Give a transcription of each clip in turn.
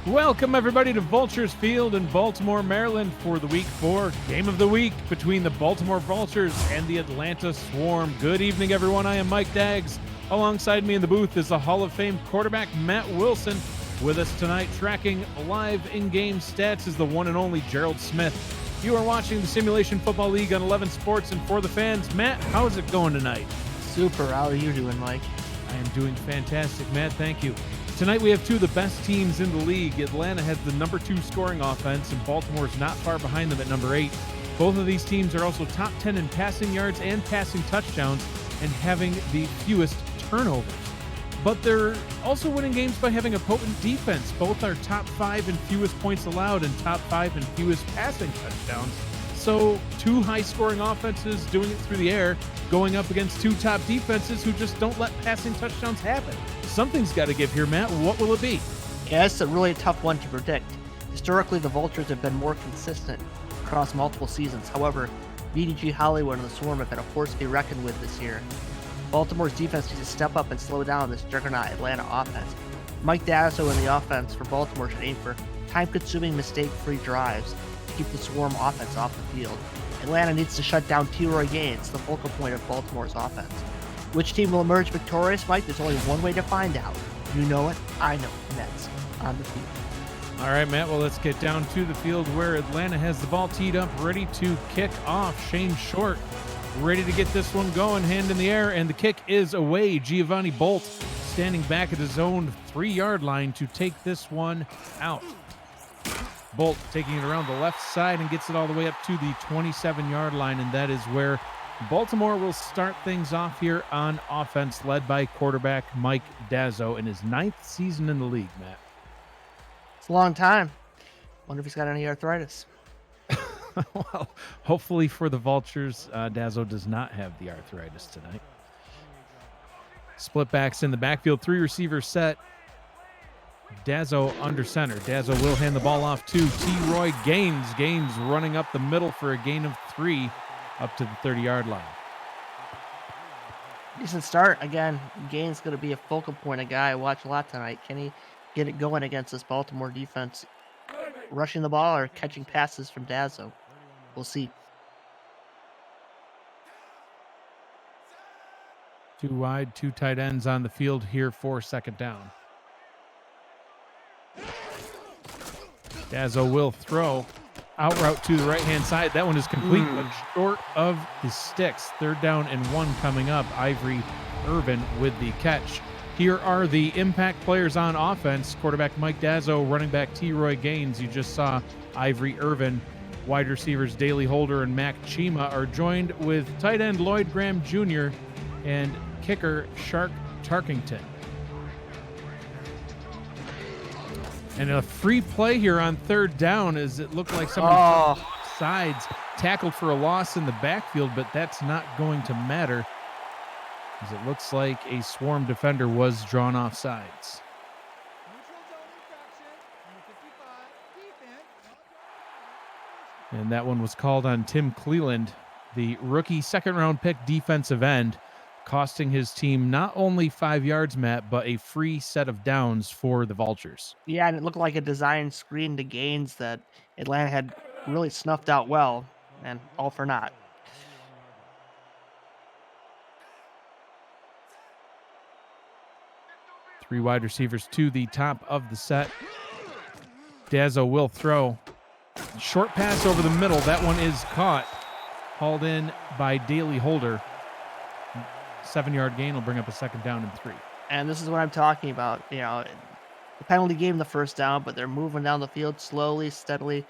Welcome, everybody, to Vultures Field in Baltimore, Maryland for the Week 4 Game of the Week between the Baltimore Vultures and the Atlanta Swarm. Good evening, everyone. I am Mike Daggs. Alongside me in the booth is the Hall of Fame quarterback, Matt Wilson. With us tonight, tracking live in-game stats, is the one and only Gerald Smith. You are watching the Simulation Football League on 11 Sports and For the Fans. Matt, how's it going tonight? Super. How are you doing, Mike? I am doing fantastic, Matt. Thank you. Tonight we have two of the best teams in the league. Atlanta has the number 2 scoring offense, and Baltimore is not far behind them at number 8. Both of these teams are also top 10 in passing yards and passing touchdowns and having the fewest turnovers. But they're also winning games by having a potent defense. Both are top 5 in fewest points allowed and top 5 in fewest passing touchdowns. So 2 high-scoring offenses doing it through the air, going up against 2 top defenses who just don't let passing touchdowns happen. Something's got to give here, Matt. What will it be? Yeah, it's a really tough one to predict. Historically, the Vultures have been more consistent across multiple seasons. However, BDG Hollywood and the Swarm have been a force to be reckoned with this year. Baltimore's defense needs to step up and slow down this juggernaut Atlanta offense. Mike Dazzo in the offense for Baltimore should aim for time-consuming, mistake-free drives to keep the Swarm offense off the field. Atlanta needs to shut down T-Roy Gaines, the focal point of Baltimore's offense. Which team will emerge victorious, Mike? There's only one way to find out. You know it, I know it. Nets on the field. All right, Matt, well, let's get down to the field where Atlanta has the ball teed up, ready to kick off. Shane Short ready to get this one going, hand in the air, and the kick is away. Giovanni Bolt standing back at his own 3-yard line to take this one out. Bolt taking it around the left side and gets it all the way up to the 27-yard line, and that is where Baltimore will start things off here on offense, led by quarterback Mike Dazzo in his 9th season in the league, Matt. It's a long time. Wonder if he's got any arthritis. Well, hopefully for the Vultures, Dazzo does not have the arthritis tonight. Split backs in the backfield, 3 receivers set. Dazzo under center. Dazzo will hand the ball off to T-Roy Gaines. Gaines running up the middle for a gain of 3 up to the 30-yard line. Decent start. Again, Gaines going to be a focal point, a guy I watch a lot tonight. Can he get it going against this Baltimore defense? Rushing the ball or catching passes from Dazzo? We'll see. 2 wide, 2 tight ends on the field here for second down. Dazzo will throw. Out route to the right-hand side. That one is complete, but short of the sticks. 3rd down and 1 coming up. Ivory Irvin with the catch. Here are the impact players on offense. Quarterback Mike Dazzo, running back T-Roy Gaines. You just saw Ivory Irvin. Wide receivers Daley Holder and Mac Chima are joined with tight end Lloyd Graham Jr. and kicker Shark Tarkington. And a free play here on 3rd down as it looked like somebody sides tackled for a loss in the backfield, but that's not going to matter as it looks like a Swarm defender was drawn off sides. And that one was called on Tim Cleland, the rookie 2nd-round pick defensive end, costing his team not only 5 yards, Matt, but a free set of downs for the Vultures. Yeah, and it looked like a design screen to Gaines that Atlanta had really snuffed out well, and all for naught. Three wide receivers to the top of the set. Dazzo will throw. Short pass over the middle. That one is caught. Hauled in by Daley Holder. 7-yard gain will bring up a 2nd down and 3. And this is what I'm talking about. You know, the penalty gave him the 1st down, but they're moving down the field slowly, steadily.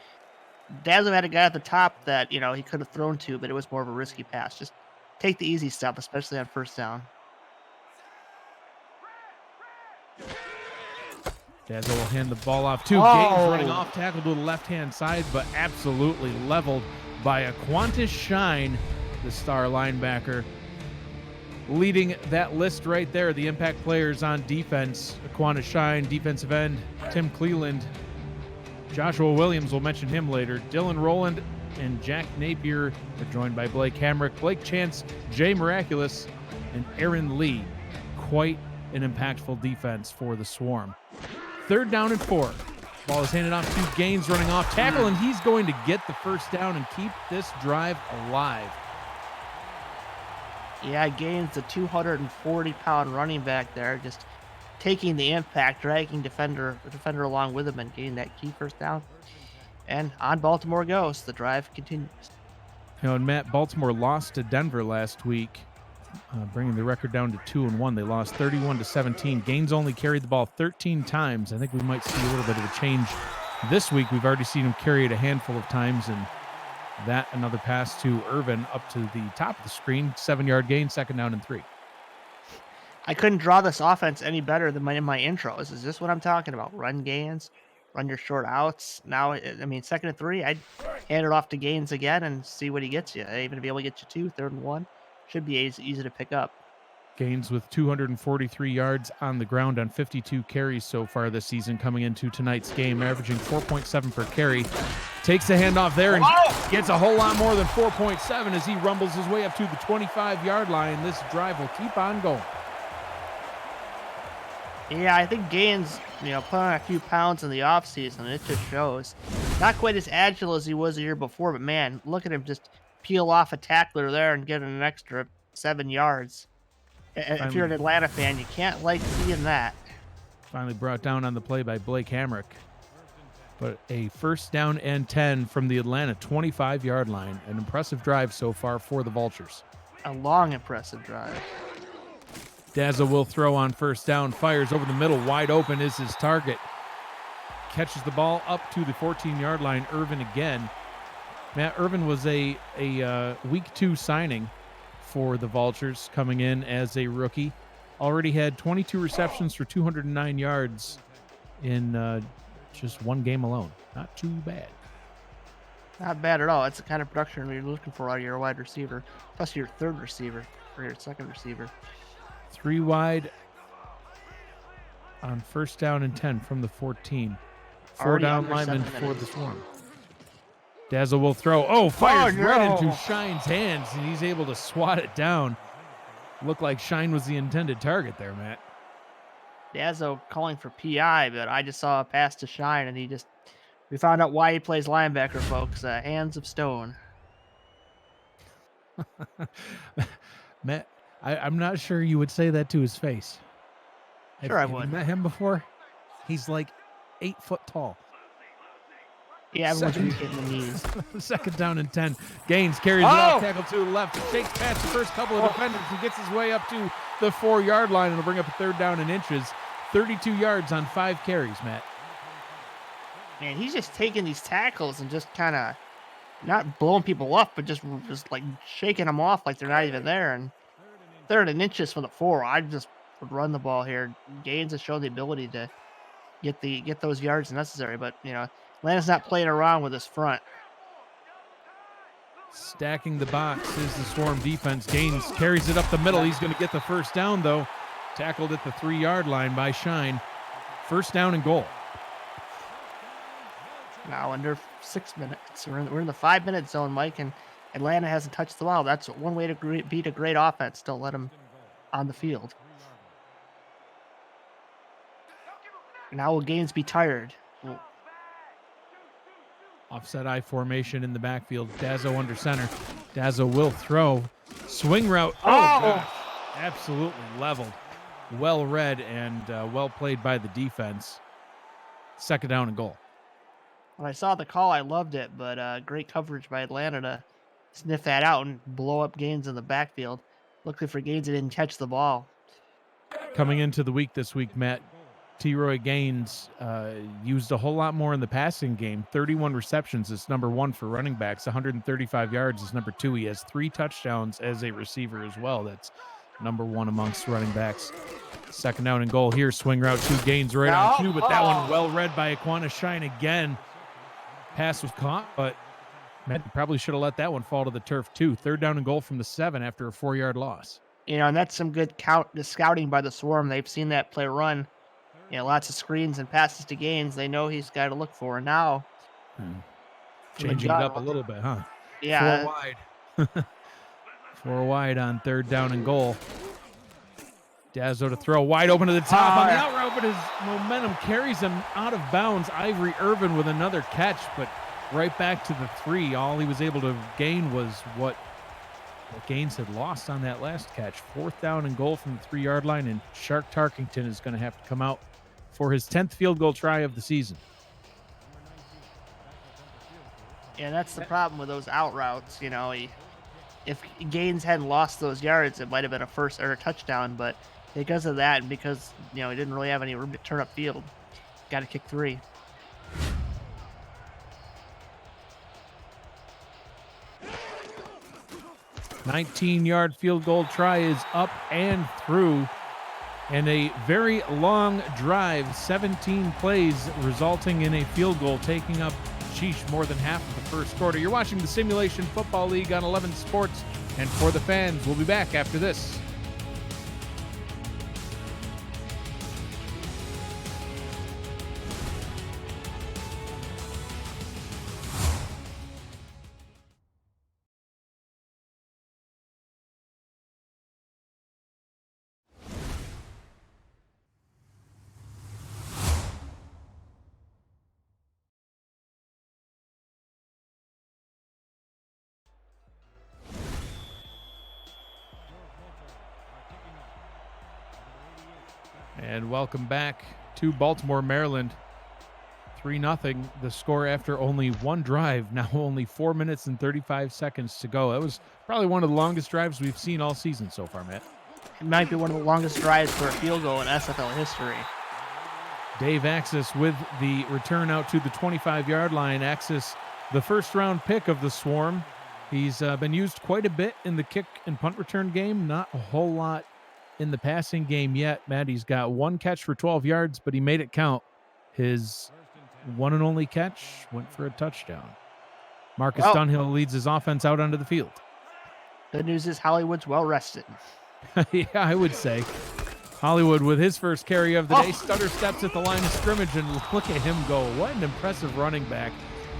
Dazzo had a guy at the top that, you know, he could have thrown to, but it was more of a risky pass. Just take the easy stuff, especially on 1st down. Dazzo will hand the ball off to Gaines, running off tackle to the left-hand side, but absolutely leveled by Aquantis Shine, the star linebacker. Leading that list right there, the impact players on defense. Aquantis Shine, defensive end, Tim Cleland. Joshua Williams, we'll mention him later. Dylan Rowland and Jack Napier are joined by Blake Hamrick, Blake Chance, Jay Miraculous, and Aaron Lee. Quite an impactful defense for the Swarm. 3rd down and 4. Ball is handed off to Gaines, running off tackle, and he's going to get the first down and keep this drive alive. Yeah, Gaines, the 240-pound running back there, just taking the impact, dragging the defender along with him, and getting that key first down. And on Baltimore goes. The drive continues. And Matt, Baltimore lost to Denver last week, bringing the record down to 2-1. They lost 31-17. Gaines only carried the ball 13 times. I think we might see a little bit of a change this week. We've already seen him carry it a handful of times, and that another pass to Irvin up to the top of the screen. 7-yard gain, 2nd down and 3. I couldn't draw this offense any better than in my intros. Is this what I'm talking about? Run Gaines, run your short outs. Now, I mean, 2nd and 3, I'd hand it off to Gaines again and see what he gets you. Even to be able to get you 2, 3rd and 1, should be easy to pick up. Gaines with 243 yards on the ground on 52 carries so far this season coming into tonight's game, averaging 4.7 per carry. Takes the handoff there and gets a whole lot more than 4.7 as he rumbles his way up to the 25-yard line. This drive will keep on going. Yeah, I think Gaines, put on a few pounds in the offseason. It just shows. Not quite as agile as he was the year before, but man, look at him just peel off a tackler there and get an extra 7 yards. If you're an Atlanta fan, you can't like seeing that. Finally brought down on the play by Blake Hamrick. But a 1st down and 10 from the Atlanta 25-yard line. An impressive drive so far for the Vultures. A long, impressive drive. Daza will throw on 1st down, fires over the middle, wide open is his target. Catches the ball up to the 14-yard line. Irvin again. Matt, Irvin was a week 2 signing for the Vultures, coming in as a rookie. Already had 22 receptions for 209 yards in just one game alone. Not too bad. Not bad at all. That's the kind of production you're looking for out of your wide receiver, plus your 3rd receiver or your 2nd receiver. 3 wide on 1st down and 10 from the 14. 4 down linemen for the Swarm. Dazzle will throw. Fires right into Shine's hands, and he's able to swat it down. Looked like Shine was the intended target there, Matt. Dazzle calling for PI, but I just saw a pass to Shine, and we found out why he plays linebacker, folks. Hands of stone. Matt, I'm not sure you would say that to his face. Sure, I would. Have you met him before? He's like 8 foot tall. Yeah, everyone's hitting the knees. 2nd down and 10. Gaines carries it off tackle to the left. Shakes past the first couple of defenders and gets his way up to the 4-yard line. It'll bring up a 3rd down and inches. 32 yards on 5 carries, Matt. Man, he's just taking these tackles and just kind of not blowing people up, but just like shaking them off like they're not even there. And 3rd and inches from the 4. I just would run the ball here. Gaines has shown the ability to get those yards necessary, but Atlanta's not playing around with this front. Stacking the box is the Swarm defense. Gaines carries it up the middle. He's going to get the 1st down, though. Tackled at the 3-yard line by Shine. 1st down and goal. Now under 6 minutes. We're in the 5-minute zone, Mike, and Atlanta hasn't touched the ball. That's one way to beat a great offense. Don't let them on the field. Now will Gaines be tired? Offset I formation in the backfield. Dazo under center. Dazo will throw. Swing route. Gosh. Absolutely leveled. Well read and well played by the defense. 2nd down and goal. When I saw the call, I loved it, but great coverage by Atlanta to sniff that out and blow up Gaines in the backfield. Luckily for Gaines, he didn't catch the ball. Coming into the week this week, Matt, T-Roy Gaines used a whole lot more in the passing game. 31 receptions is number 1 for running backs. 135 yards is number 2. He has 3 touchdowns as a receiver as well. That's number 1 amongst running backs. 2nd down and goal here. Swing route to Gaines right on cue, but that one well read by Aquana Shine again. Pass was caught, but Matt probably should have let that one fall to the turf too. 3rd down and goal from the 7 after a 4-yard loss. And that's some good scouting by the Swarm. They've seen that play run. Lots of screens and passes to Gaines. They know he's got to look for. And now, changing it up a little bit, huh? Yeah. 4 wide. 4 wide on 3rd down and goal. Dazzo to throw wide open to the top on the yeah. out route, but his momentum carries him out of bounds. Ivory Irvin with another catch, but right back to the 3. All he was able to gain was what Gaines had lost on that last catch. 4th down and goal from the 3-yard line, and Shark Tarkington is going to have to come out for his 10th field goal try of the season. Yeah, that's the problem with those out routes. You know, if Gaines hadn't lost those yards, it might have been a first or a touchdown. But because of that, and because he didn't really have any room to turn up field, got to kick 3. "19-yard field goal try is up and through, and a very long drive, 17 plays, resulting in a field goal, taking up more than half of the first quarter. You're watching the Simulation Football League on 11 Sports, and For the Fans, we'll be back after this. And welcome back to Baltimore, Maryland. 3-0, the score after only one drive, now only 4 minutes and 35 seconds to go. That was probably one of the longest drives we've seen all season so far, Matt. It might be one of the longest drives for a field goal in SFL history. Dave Axis with the return out to the 25-yard line. Axis, the first-round pick of the Swarm. He's been used quite a bit in the kick and punt return game, not a whole lot in the passing game yet. Matt, he's got 1 catch for 12 yards, but he made it count. His one and only catch went for a touchdown. Marcus Dunhill leads his offense out onto the field. Good news is Hollywood's well rested. Yeah, I would say. Hollywood with his first carry of the day, stutter steps at the line of scrimmage, and look at him go. What an impressive running back,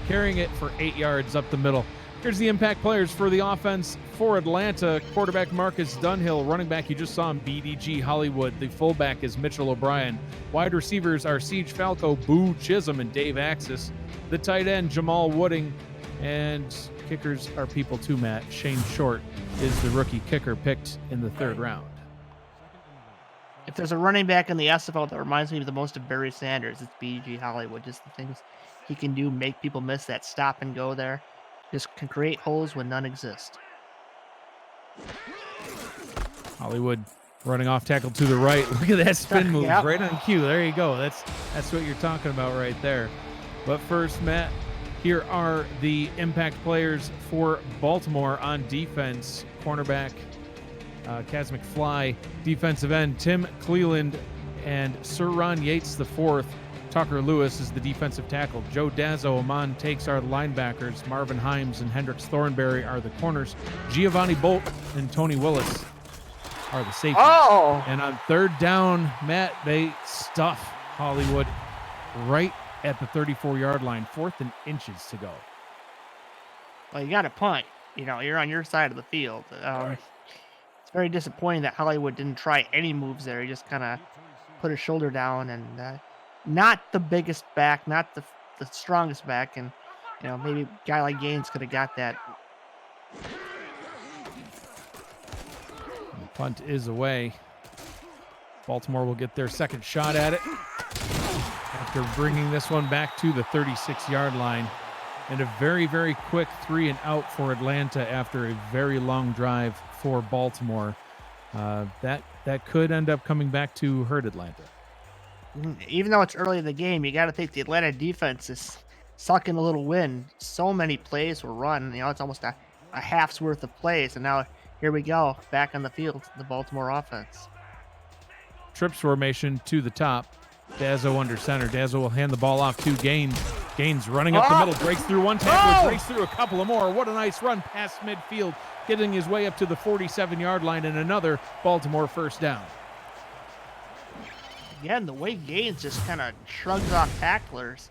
carrying it for 8 yards up the middle. Here's the impact players for the offense for Atlanta. Quarterback Marcus Dunhill. Running back, you just saw him, BDG Hollywood. The fullback is Mitchell O'Brien. Wide receivers are Siege Falco, Boo Chisholm, and Dave Axis. The tight end, Jamal Wooding. And kickers are people too, Matt. Shane Short is the rookie kicker picked in the 3rd round. If there's a running back in the SFL that reminds me of the most of Barry Sanders, it's BDG Hollywood. Just the things he can do, make people miss that stop and go there. Just can create holes when none exist. Hollywood running off tackle to the right. Look at that spin move, right on cue. There you go. That's what you're talking about right there. But first, Matt, here are the impact players for Baltimore on defense. Cornerback, Kaz McFly. Defensive end, Tim Cleland and Sir Ron Yates IV. Tucker Lewis is the defensive tackle. Joe Dazzo, Amon Takes are the linebackers. Marvin Himes and Hendricks Thornberry are the corners. Giovanni Bolt and Tony Willis are the safeties. Oh! And on 3rd down, Matt, they stuff Hollywood right at the 34-yard line. 4th and inches to go. Well, you got to punt. You're on your side of the field. It's very disappointing that Hollywood didn't try any moves there. He just kind of put his shoulder down, and not the biggest back, not the strongest back, and maybe a guy like Gaines could have got that. The punt is away. Baltimore will get their second shot at it after bringing this one back to the 36-yard line. And a very, very quick 3 and out for Atlanta after a very long drive for Baltimore. That could end up coming back to hurt Atlanta. Even though it's early in the game, you got to think the Atlanta defense is sucking a little wind. So many plays were run. It's almost a half's worth of plays. And now here we go, back on the field, the Baltimore offense. Trips formation to the top. Dazzo under center. Dazzo will hand the ball off to Gaines. Gaines running up the middle, breaks through one tackler, breaks through a couple of more. What a nice run past midfield, getting his way up to the 47-yard line, and another Baltimore first down. Again, the way Gaines just kind of shrugs off tacklers,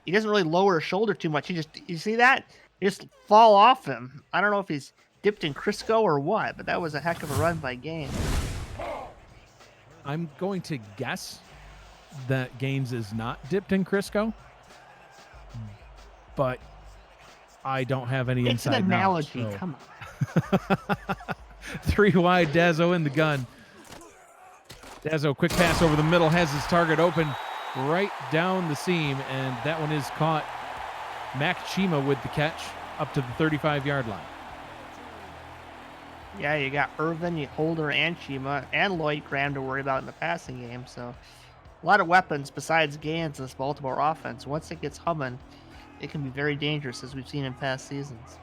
he doesn't really lower his shoulder too much. You see that? He just fall off him. I don't know if he's dipped in Crisco or what, but that was a heck of a run by Gaines. I'm going to guess that Gaines is not dipped in Crisco, but I don't have any It's an inside knowledge. analogy. So. Come on. 3 wide, Dazzo in the gun. Dazzo, quick pass over the middle, has his target open right down the seam, and that one is caught. Mac Chima with the catch up to the 35-yard line. Yeah, you got Irvin, Holder, and Chima, and Lloyd Graham to worry about in the passing game. So a lot of weapons besides Gaines in this Baltimore offense. Once it gets humming, it can be very dangerous, as we've seen in past seasons.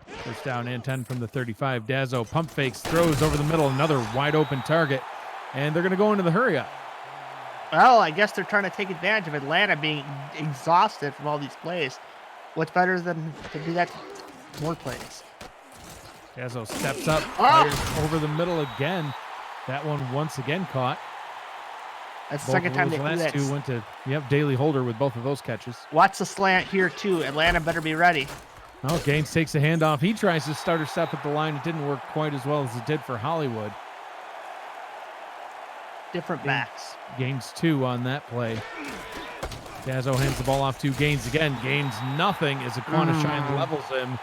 First down and 10 from the 35. Dazzo pump fakes, throws over the middle, another wide open target, and they're going to go into the hurry up. Well, I guess they're trying to take advantage of Atlanta being exhausted from all these plays. What's better than to do that to more plays? Dazzo steps up, fires over the middle again. That one once again caught. That's the second time they do last that. two went to Daly Holder with both of those catches. Watch the slant here too. Atlanta better be ready. Oh, Gaines takes the handoff. He tries to starter step at the line. It didn't work quite as well as it did for Hollywood. Different backs. Gaines 2 on that play. Dazzo hands the ball off to Gaines again. Gaines nothing as Aquanashine levels him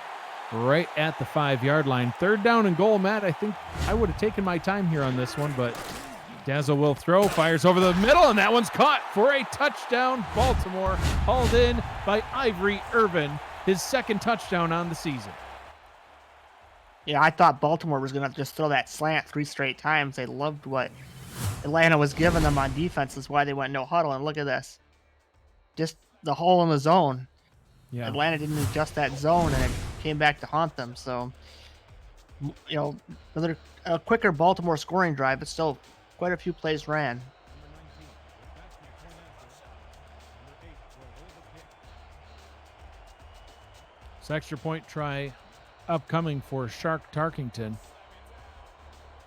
right at the 5-yard line. 3rd down and goal, Matt. I think I would have taken my time here on this one, but Dazzo will throw, fires over the middle, and that one's caught for a touchdown. Baltimore hauled in by Ivory Irvin, his 2nd touchdown on the season. Yeah, I thought Baltimore was going to just throw that slant 3 straight times. They loved what Atlanta was giving them on defense. That's why they went no huddle. And look at this. Just the hole in the zone. Yeah. Atlanta didn't adjust that zone, and it came back to haunt them. So, another quicker Baltimore scoring drive, but still quite a few plays ran. This extra point try upcoming for Shark Tarkington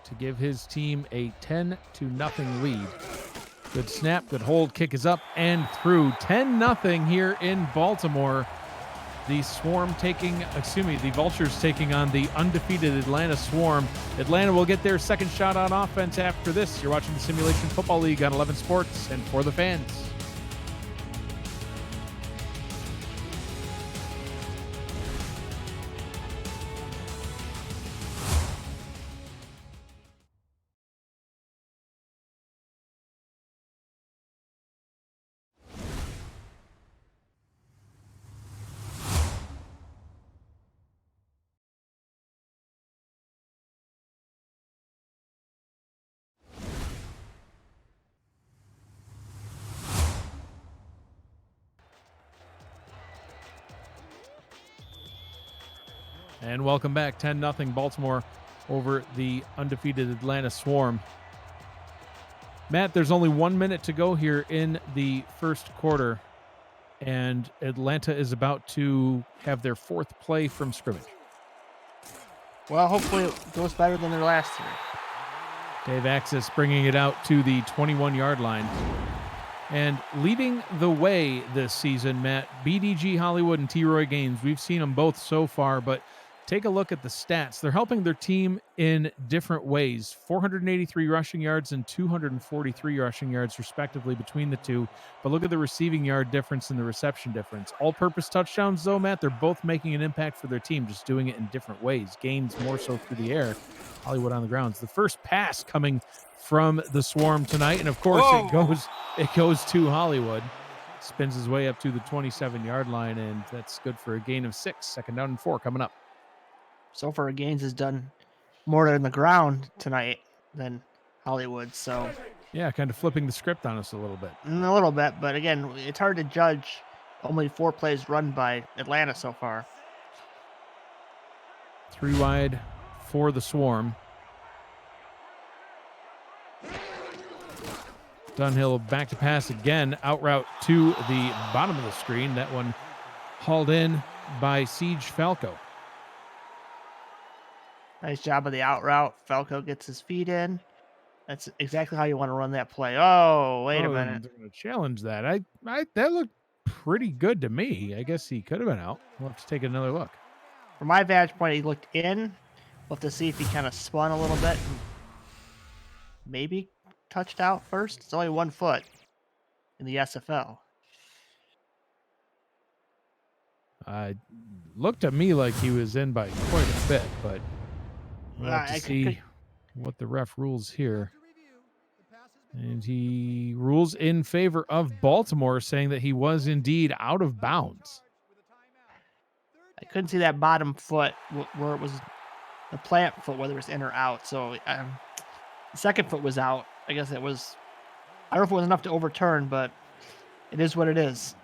to give his team a 10-0 lead. Good snap, good hold, kick is up and through. 10-0 here in Baltimore. The Vultures taking on the undefeated Atlanta Swarm. Atlanta will get their 2nd shot on offense after this. You're watching the Simulation Football League on 11 Sports and for the fans. And welcome back. 10-0 Baltimore over the undefeated Atlanta Swarm. Matt, there's only 1 minute to go here in the first quarter, and Atlanta is about to have their 4th play from scrimmage. Well, hopefully it goes better than their last 3. Dave Axis bringing it out to the 21-yard line. And leading the way this season, Matt, BDG Hollywood and T-Roy Gaines. We've seen them both so far, but take a look at the stats. They're helping their team in different ways. 483 rushing yards and 243 rushing yards, respectively, between the two. But look at the receiving yard difference and the reception difference. All-purpose touchdowns, though, Matt, they're both making an impact for their team, just doing it in different ways. Gaines more so through the air, Hollywood on the grounds. The first pass coming from the Swarm tonight, and of course it goes to Hollywood. Spins his way up to the 27-yard line, and that's good for a gain of 6. 2nd down and 4 coming up. So far, Gaines has done more on the ground tonight than Hollywood. So yeah, kind of flipping the script on us a little bit. A little bit, but again, it's hard to judge only 4 plays run by Atlanta so far. 3 wide for the Swarm. Dunhill back to pass again, out route to the bottom of the screen. That one hauled in by Siege Falco. Nice job of the out route. Falco gets his feet in. That's exactly how you want to run that play. Oh, wait a minute. They're going to challenge that. That looked pretty good to me. I guess he could have been out. We'll have to take another look. From my vantage point, he looked in, We'll have to see if he kind of spun a little bit and maybe touched out first. It's only 1 foot in the SFL. Looked to me like he was in by quite a bit, but we'll have to see what the ref rules here. And he rules in favor of Baltimore, saying that he was indeed out of bounds. I couldn't see that bottom foot where it was the plant foot, whether it's in or out. So the second foot was out. I guess it was, I don't know if it was enough to overturn, but it is what it is.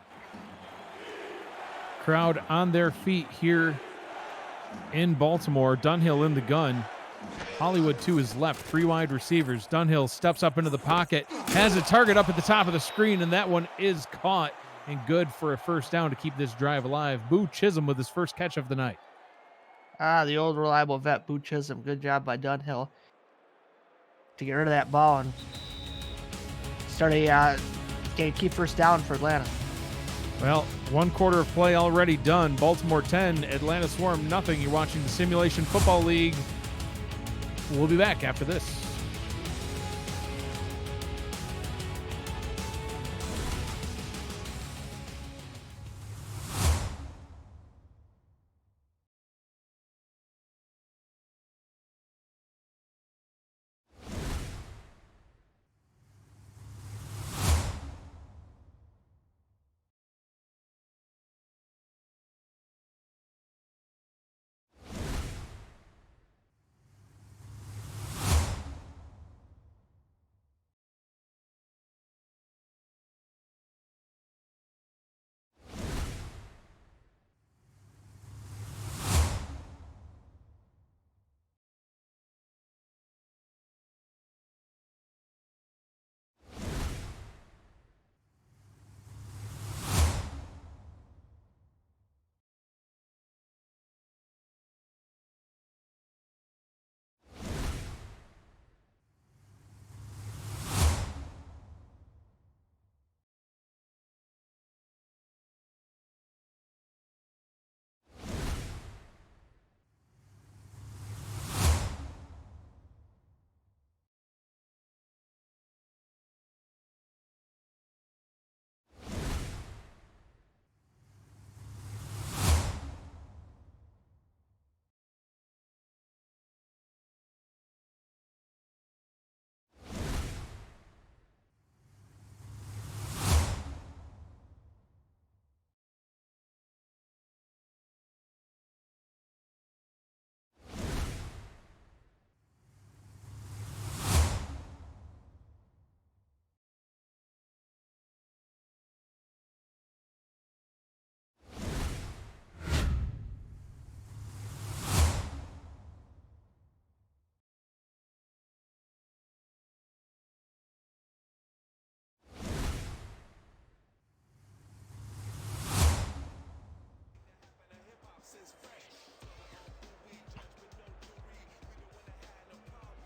Crowd on their feet here in Baltimore. Dunhill in the gun. Hollywood to his left, 3 wide receivers. Dunhill steps up into the pocket, has a target up at the top of the screen, and that one is caught and good for a first down to keep this drive alive. Boo Chisholm with his first catch of the night. The old reliable vet, Boo Chisholm. Good job by Dunhill to get rid of that ball and start a key first down for Atlanta. Well, 1 quarter of play already done. Baltimore 10, Atlanta Swarm nothing. You're watching the Simulation Football League. We'll be back after this.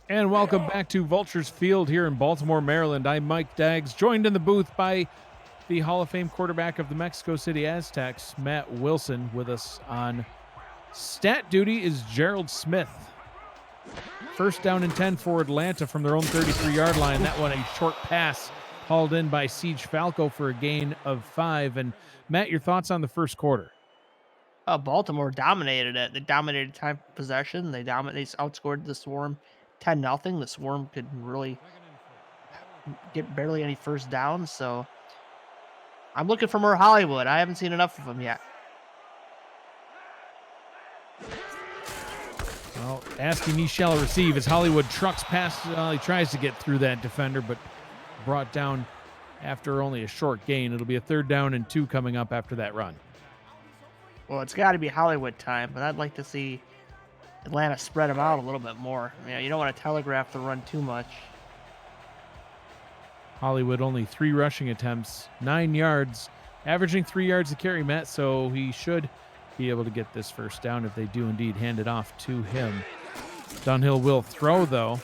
And welcome back to Vultures Field here in Baltimore, Maryland. I'm Mike Daggs, joined in the booth by the Hall of Fame quarterback of the Mexico City Aztecs, Matt Wilson. With us on stat duty is Gerald Smith. First down and 10 for Atlanta from their own 33-yard line. That one a short pass hauled in by Siege Falco for a gain of 5. And Matt, your thoughts on the first quarter? Baltimore dominated it. They dominated time possession. They outscored the Swarm 10-0. The Swarm could really get barely any first downs. So I'm looking for more Hollywood. I haven't seen enough of him yet. Well, asking Michelle to receive as Hollywood trucks past. He tries to get through that defender, but brought down after only a short gain. It'll be a 3rd down and 2 coming up after that run. Well, it's got to be Hollywood time, but I'd like to see Atlanta spread them out a little bit more. You don't want to telegraph the run too much. Hollywood only 3 rushing attempts, 9 yards, averaging 3 yards a carry, Matt, so he should be able to get this first down if they do indeed hand it off to him. Dunhill will throw, though.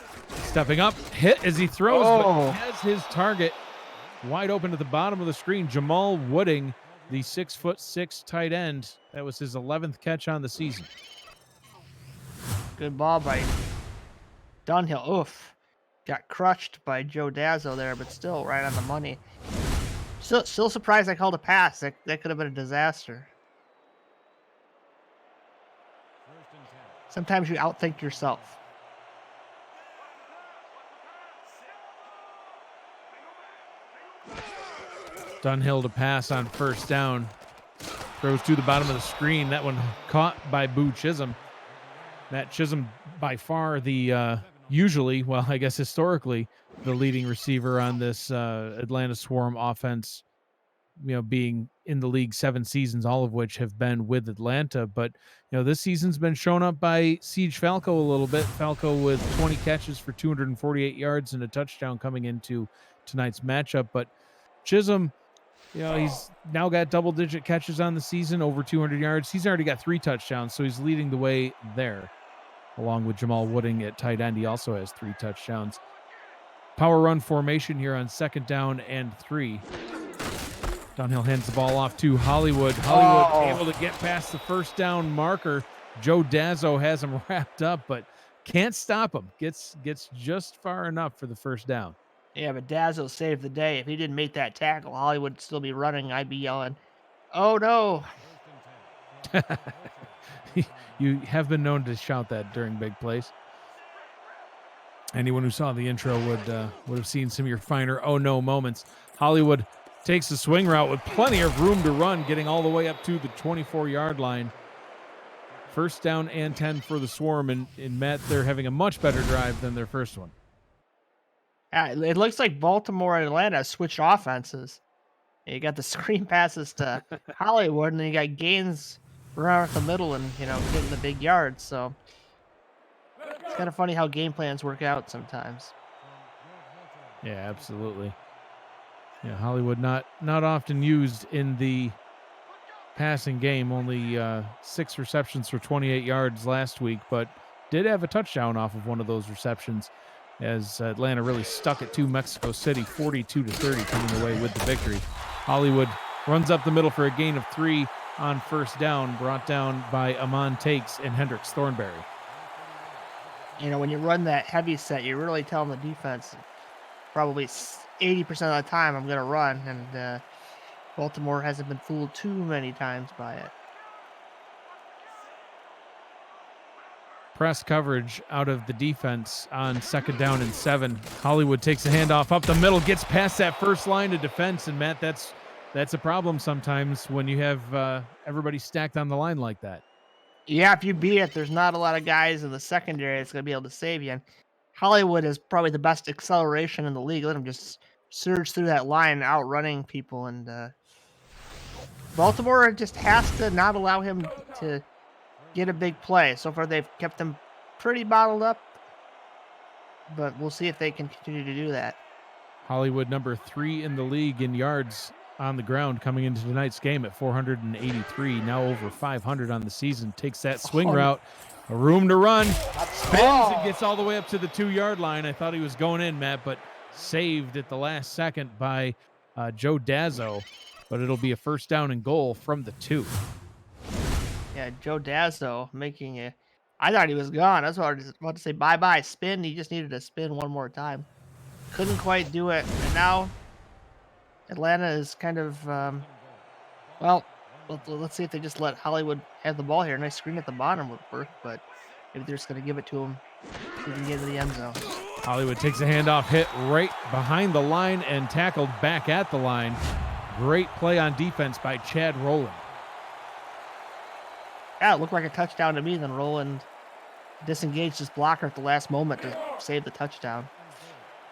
Stepping up, hit as he throws, but has his target wide open at the bottom of the screen. Jamal Wooding, the 6'6" tight end. That was his 11th catch on the season. Good ball by Dunhill. Oof. Got crushed by Joe Dazzo there, but still right on the money. Still surprised I called a pass. That could have been a disaster. Sometimes you outthink yourself. Dunhill to pass on first down. Throws to the bottom of the screen. That one caught by Boo Chisholm. Matt Chisholm, by far the usually, well, I guess historically, the leading receiver on this Atlanta Swarm offense, being in the league 7 seasons, all of which have been with Atlanta. But, this season's been shown up by Siege Falco a little bit. Falco with 20 catches for 248 yards and a touchdown coming into tonight's matchup. But Chisholm, he's now got double-digit catches on the season, over 200 yards. He's already got 3 touchdowns, so he's leading the way there. Along with Jamal Wooding at tight end, he also has 3 touchdowns. Power run formation here on 2nd down and 3. Dunhill hands the ball off to Hollywood. Hollywood able to get past the first down marker. Joe Dazzo has him wrapped up, but can't stop him. Gets just far enough for the first down. Yeah, but Dazzo saved the day. If he didn't make that tackle, Hollywood would still be running. I'd be yelling, "Oh no!" You have been known to shout that during big plays. Anyone who saw the intro would have seen some of your finer "oh no" moments. Hollywood takes the swing route with plenty of room to run, getting all the way up to the 24-yard line. First down and 10 for the Swarm, and Matt, they're having a much better drive than their first one. It looks like Baltimore and Atlanta switched offenses. You got the screen passes to Hollywood, and then you got Gaines around the middle and, getting the big yards. So it's kind of funny how game plans work out sometimes. Yeah, absolutely. Yeah, Hollywood not often used in the passing game. Only 6 receptions for 28 yards last week, but did have a touchdown off of one of those receptions as Atlanta really stuck it to Mexico City, 42-30, coming away with the victory. Hollywood runs up the middle for a gain of 3 on first down, brought down by Amon Takes and Hendricks Thornberry. When you run that heavy set, you're really telling the defense probably 80% of the time I'm going to run, and Baltimore hasn't been fooled too many times by it. Press coverage out of the defense on 2nd down and 7. Hollywood takes the handoff up the middle, gets past that first line of defense, and Matt, that's a problem sometimes when you have everybody stacked on the line like that. Yeah, if you beat it, there's not a lot of guys in the secondary that's going to be able to save you. And Hollywood is probably the best acceleration in the league. Let him just surge through that line, outrunning people. And Baltimore just has to not allow him to get a big play. So far, they've kept him pretty bottled up, but we'll see if they can continue to do that. Hollywood, number 3 in the league in yards on the ground coming into tonight's game at 483, now over 500 on the season. Takes that swing route, a room to run, spins and gets all the way up to the 2-yard line. I thought he was going in, Matt, but saved at the last second by Joe Dazzo, but it'll be a first down and goal from the 2. Yeah, Joe Dazzo making a... I thought he was gone. That's what I was about to say. Bye-bye, spin. He just needed to spin one more time. Couldn't quite do it. And now Atlanta is kind of... well, let's see if they just let Hollywood have the ball here. Nice screen at the bottom would work, but maybe they're just going to give it to him so he can get into the end zone. Hollywood takes a handoff, hit right behind the line and tackled back at the line. Great play on defense by Chad Rowland. Yeah, it looked like a touchdown to me. Then Rowland disengaged his blocker at the last moment to save the touchdown.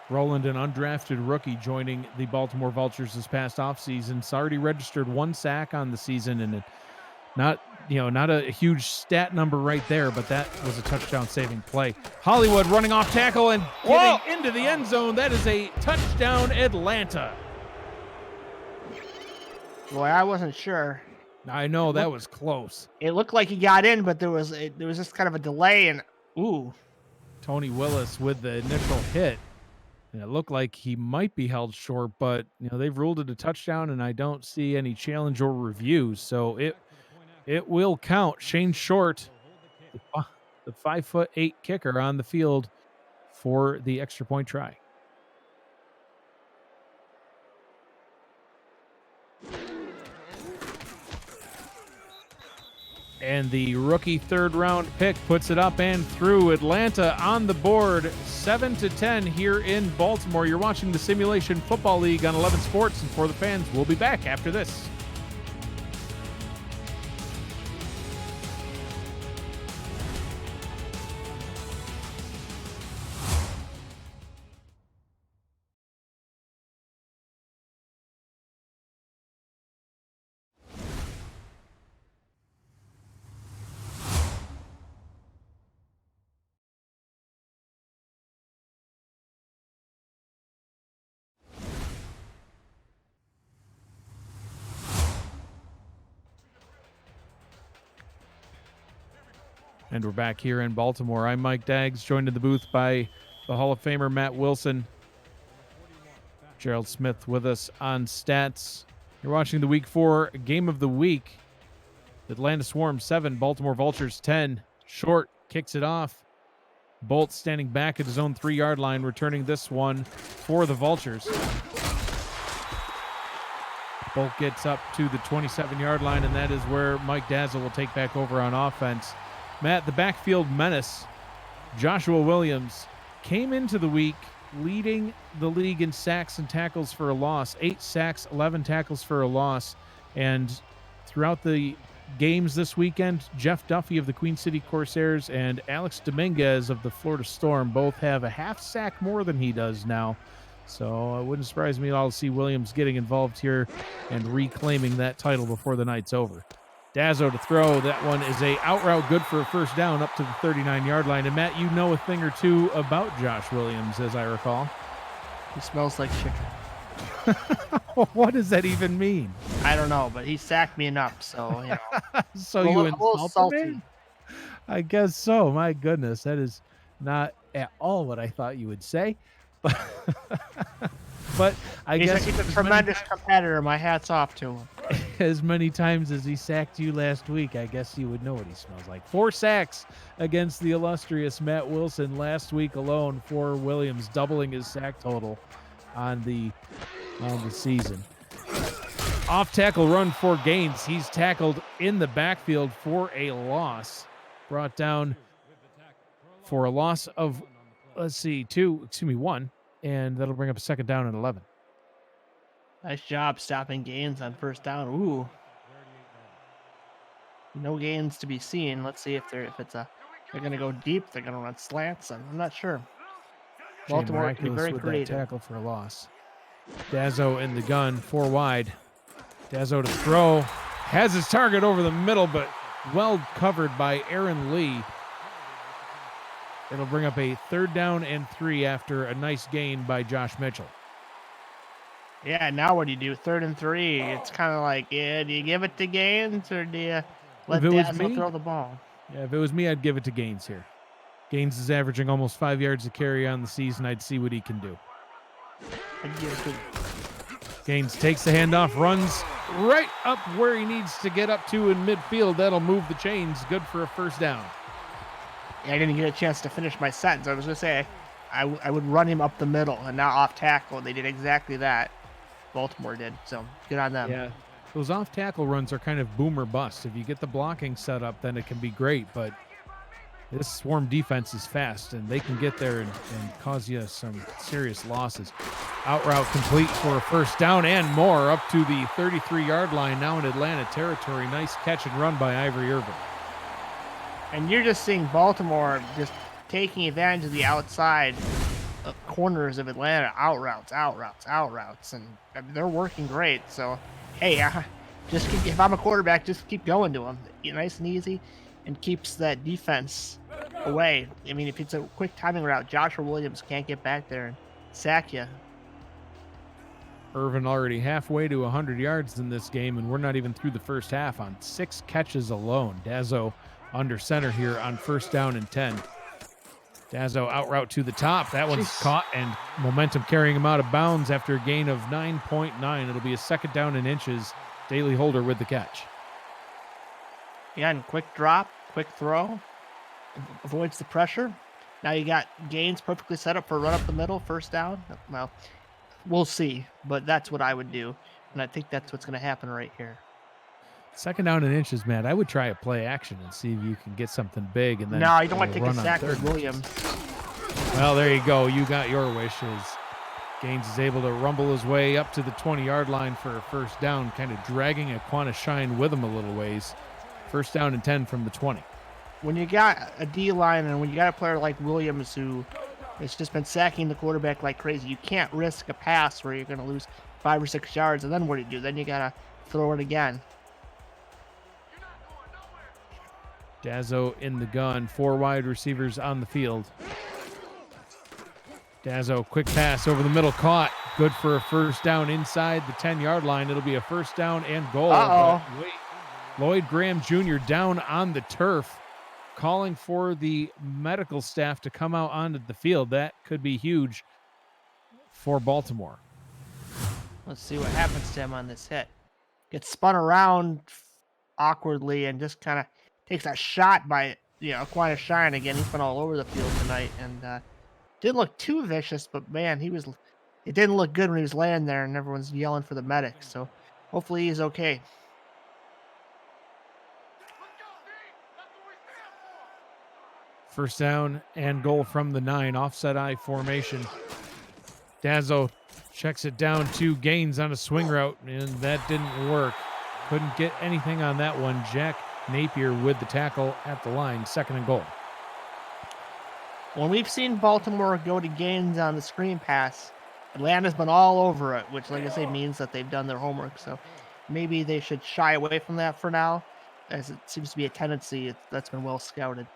Rowland, an undrafted rookie, joining the Baltimore Vultures this past offseason. It's already registered 1 sack on the season, and not a huge stat number right there, but that was a touchdown-saving play. Hollywood running off tackle and getting into the end zone. That is a touchdown, Atlanta. Boy, I wasn't sure. I know that was close. It looked like he got in, but there was just kind of a delay, and ooh. Tony Willis with the initial hit. And it looked like he might be held short, but they've ruled it a touchdown, and I don't see any challenge or review, so it will count. Shane Short, the 5'8" kicker on the field for the extra point try. And the rookie third-round pick puts it up and through. Atlanta on the board, 7-10 here in Baltimore. You're watching the Simulation Football League on 11 Sports, and for the fans, we'll be back after this. And we're back here in Baltimore. I'm Mike Daggs, joined in the booth by the Hall of Famer Matt Wilson. Gerald Smith with us on stats. You're watching the Week 4 Game of the Week. Atlanta Swarm 7, Baltimore Vultures 10. Short kicks it off. Bolt standing back at his own 3-yard line, returning this one for the Vultures. Bolt gets up to the 27-yard line, and that is where Mike Dazzle will take back over on offense. Matt, the backfield menace, Joshua Williams, came into the week leading the league in sacks and tackles for a loss. 8 sacks, 11 tackles for a loss. And throughout the games this weekend, Jeff Duffy of the Queen City Corsairs and Alex Dominguez of the Florida Storm both have a half sack more than he does now. So it wouldn't surprise me at all to see Williams getting involved here and reclaiming that title before the night's over. Dazzo to throw. That one is a out route, good for a first down up to the 39-yard line. And Matt, you know a thing or two about Josh Williams, as I recall. He smells like chicken. What does that even mean? I don't know, but he sacked me enough, so, you know. So you insulted me? I guess so. My goodness, that is not at all what I thought you would say. But I guess he's a tremendous competitor. My hat's off to him. As many times as he sacked you last week, I guess you would know what he smells like. 4 sacks against the illustrious Matt Wilson last week alone for Williams, doubling his sack total on the season. Off tackle run for Gaines. He's tackled in the backfield for a loss. Brought down for a loss of, 1. And that'll bring up a second down and 11. Nice job stopping Gaines on first down. Ooh. No gains to be seen. Let's see if they're going to go deep. They're going to run slants. I'm not sure. Baltimore can be very creative. Tackle for a loss. Dazzo in the gun, 4 wide. Dazzo to throw. Has his target over the middle, but well covered by Aaron Lee. It'll bring up a 3rd down and 3 after a nice gain by Josh Mitchell. Yeah, now what do you do? 3rd and 3. It's kind of like, yeah, do you give it to Gaines or do you let Dazzle throw the ball? Yeah, if it was me, I'd give it to Gaines here. Gaines is averaging almost 5 yards a carry on the season. I'd see what he can do. Gaines takes the handoff, runs right up where he needs to get up to in midfield. That'll move the chains. Good for a first down. I didn't get a chance to finish my sentence. I was going to say I would run him up the middle and not off tackle. They did exactly that. Baltimore did, so good on them. Yeah, those off tackle runs are kind of boom or bust. If you get the blocking set up, then it can be great, but this Swarm defense is fast, and they can get there and cause you some serious losses. Out route complete for a first down and more up to the 33-yard line, now in Atlanta territory. Nice catch and run by Ivory Irvin. And you're just seeing Baltimore just taking advantage of the outside corners of Atlanta, out routes, and I mean, they're working great. So, hey, if I'm a quarterback, just keep going to them, nice and easy, and keeps that defense away. I mean, if it's a quick timing route, Joshua Williams can't get back there and sack you. Irvin already halfway to 100 yards in this game, and we're not even through the first half on 6 catches alone. Dazzo under center here on first down and 10. Dazzo out route to the top. That one's caught, and momentum carrying him out of bounds after a gain of 9.9. It'll be a second down and inches. Daley Holder with the catch. Yeah, and quick drop, quick throw. avoids the pressure. Now you got Gaines perfectly set up for a run up the middle, first down. Well, we'll see, but that's what I would do, and I think that's what's going to happen right here. 2nd down and inches, Matt. I would try a play action and see if you can get something big, and then No, you don't want to take a run on sack with 3rd. Williams. Well, there you go. You got your wishes. Gaines is able to rumble his way up to the 20-yard line for a first down, kind of dragging Aquana Shine with him a little ways. 1st down and 10 from the 20. When you got a D line and when you got a player like Williams who has just been sacking the quarterback like crazy, you can't risk a pass where you're going to lose 5 or 6 yards. And then what do you do? Then you got to throw it again. Dazzo in the gun. 4 wide receivers on the field. Dazzo, quick pass over the middle, caught. Good for a first down inside the 10-yard line. It'll be a first down and goal. Uh-oh. But wait, Lloyd Graham Jr. down on the turf, calling for the medical staff to come out onto the field. That could be huge for Baltimore. Let's see what happens to him on this hit. Gets spun around awkwardly and just kind of takes a shot by, Aquana Shine again. He's been all over the field tonight and didn't look too vicious, but man, it didn't look good when he was laying there and everyone's yelling for the medic. So hopefully he's okay. First down and goal from the 9, offset I formation. Dazzo checks it down to Gaines on a swing route, and that didn't work. Couldn't get anything on that one. Jack Napier with the tackle at the line, 2nd and goal. When we've seen Baltimore go to Gaines on the screen pass, Atlanta's been all over it, which, like I say, means that they've done their homework. So maybe they should shy away from that for now, as it seems to be a tendency that's been well scouted.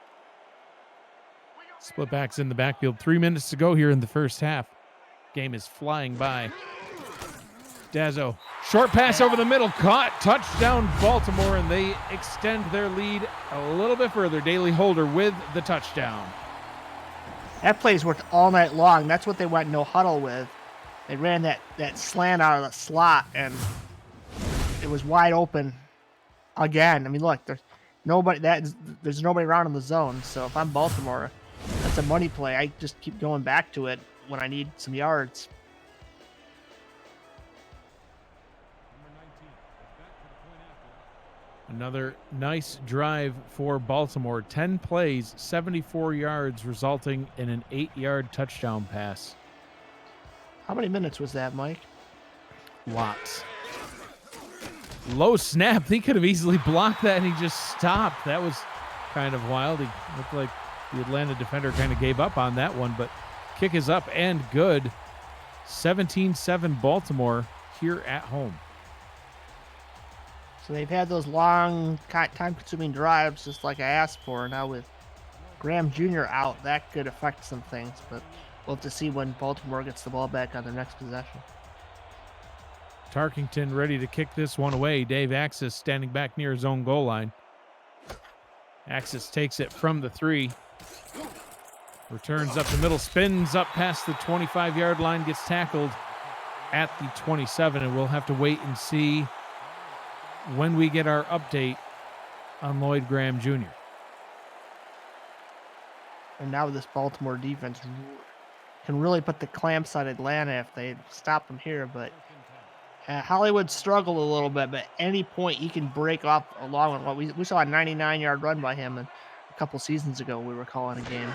Split backs in the backfield. 3 minutes to go here in the first half. Game is flying by. Dazzo, short pass over the middle, caught, touchdown Baltimore, and they extend their lead a little bit further. Daley Holder with the touchdown. That play's worked all night long. That's what they went no huddle with. They ran that slant out of the slot, and it was wide open again. I mean, look, there's nobody around in the zone. So if I'm Baltimore, that's a money play. I just keep going back to it when I need some yards. Another nice drive for Baltimore. 10 plays, 74 yards, resulting in an 8-yard touchdown pass. How many minutes was that, Mike? Lots. Low snap. He could have easily blocked that, and he just stopped. That was kind of wild. He looked like the Atlanta defender kind of gave up on that one, but kick is up and good. 17-7 Baltimore here at home. So they've had those long, time-consuming drives just like I asked for. Now with Graham Jr. out, that could affect some things, but we'll have to see when Baltimore gets the ball back on their next possession. Tarkington ready to kick this one away. Dave Axis standing back near his own goal line. Axis takes it from the 3. Returns up the middle, spins up past the 25-yard line, gets tackled at the 27, and we'll have to wait and see when we get our update on Lloyd Graham Jr. And now this Baltimore defense can really put the clamps on Atlanta if they stop them here. But Hollywood struggled a little bit, but at any point he can break off along with what we saw a 99-yard run by him a couple seasons ago. We were calling a game.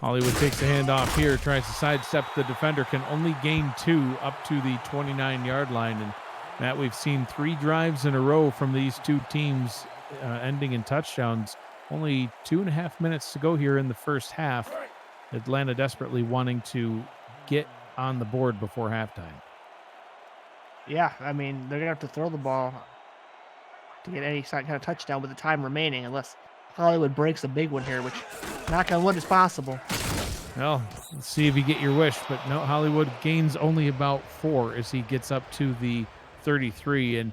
Hollywood takes the handoff here, tries to sidestep the defender, can only gain 2 up to the 29-yard line. And Matt, we've seen 3 drives in a row from these two teams ending in touchdowns. Only 2.5 minutes to go here in the first half. Atlanta desperately wanting to get on the board before halftime. Yeah, I mean, they're going to have to throw the ball to get any kind of touchdown with the time remaining, unless Hollywood breaks a big one here, which, knock on wood, is possible. Well, let's see if you get your wish, but no, Hollywood gains only about 4 as he gets up to the 33. And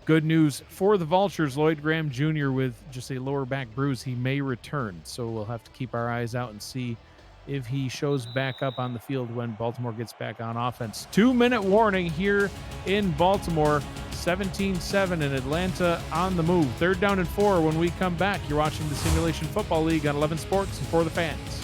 good news for the Vultures, Lloyd Graham Jr. with just a lower back bruise. He may return, so we'll have to keep our eyes out and see if he shows back up on the field when Baltimore gets back on offense. 2-minute warning here in Baltimore. 17-7, and Atlanta on the move. 3rd down and 4 when we come back. You're watching the Simulation Football League on 11 Sports and For the Fans.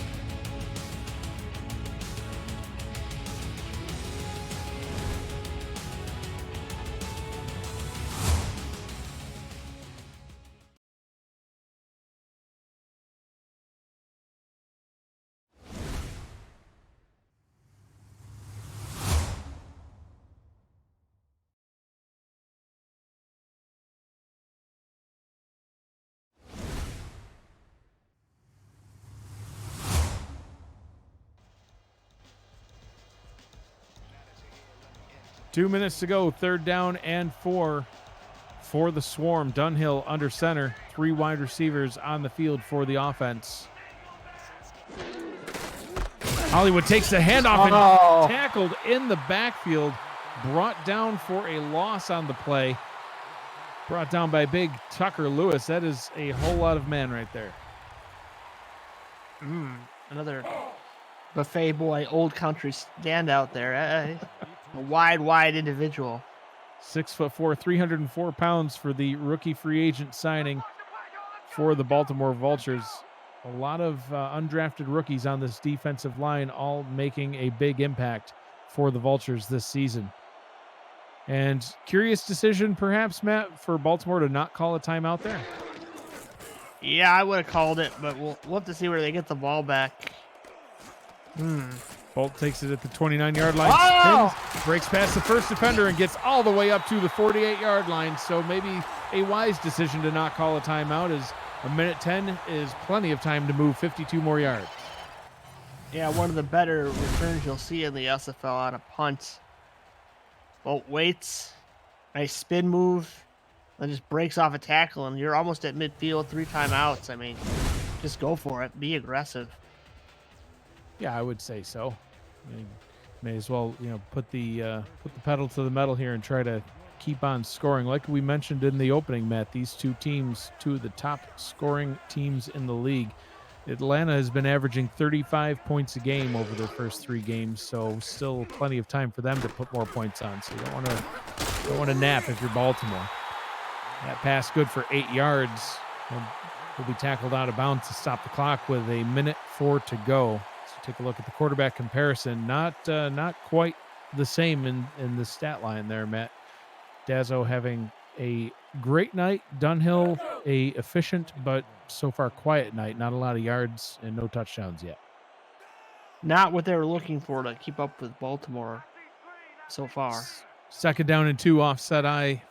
Two minutes to go, 3rd down and 4 for the Swarm. Dunhill under center, 3 wide receivers on the field for the offense. Hollywood takes the handoff and tackled in the backfield, brought down for a loss on the play. Brought down by big Tucker Lewis. That is a whole lot of man right there. Another buffet boy, old country standout there. A wide individual. 6'4", 304 pounds for the rookie free agent signing for the Baltimore Vultures. A lot of undrafted rookies on this defensive line, all making a big impact for the Vultures this season. And curious decision, perhaps, Matt, for Baltimore to not call a timeout there. Yeah, I would have called it, but we'll have to see where they get the ball back. Bolt takes it at the 29-yard line, spins, breaks past the first defender, and gets all the way up to the 48-yard line. So maybe a wise decision to not call a timeout, as a minute 10 is plenty of time to move 52 more yards. Yeah, one of the better returns you'll see in the SFL on a punt. Bolt waits, nice spin move, then just breaks off a tackle, and you're almost at midfield, 3 timeouts. I mean, just go for it. Be aggressive. Yeah, I would say so. I mean, may as well, put the pedal to the metal here and try to keep on scoring. Like we mentioned in the opening, Matt, these two teams, 2 of the top scoring teams in the league. Atlanta has been averaging 35 points a game over their first 3 games, so still plenty of time for them to put more points on. So you don't want to nap if you're Baltimore. That pass good for 8 yards. Will be tackled out of bounds to stop the clock with a minute 4 to go. Take a look at the quarterback comparison. Not quite the same in the stat line there, Matt. Dazzo having a great night. Dunhill, a efficient but so far quiet night. Not a lot of yards and no touchdowns yet. Not what they were looking for to keep up with Baltimore so far. 2nd down and 2, offset eye.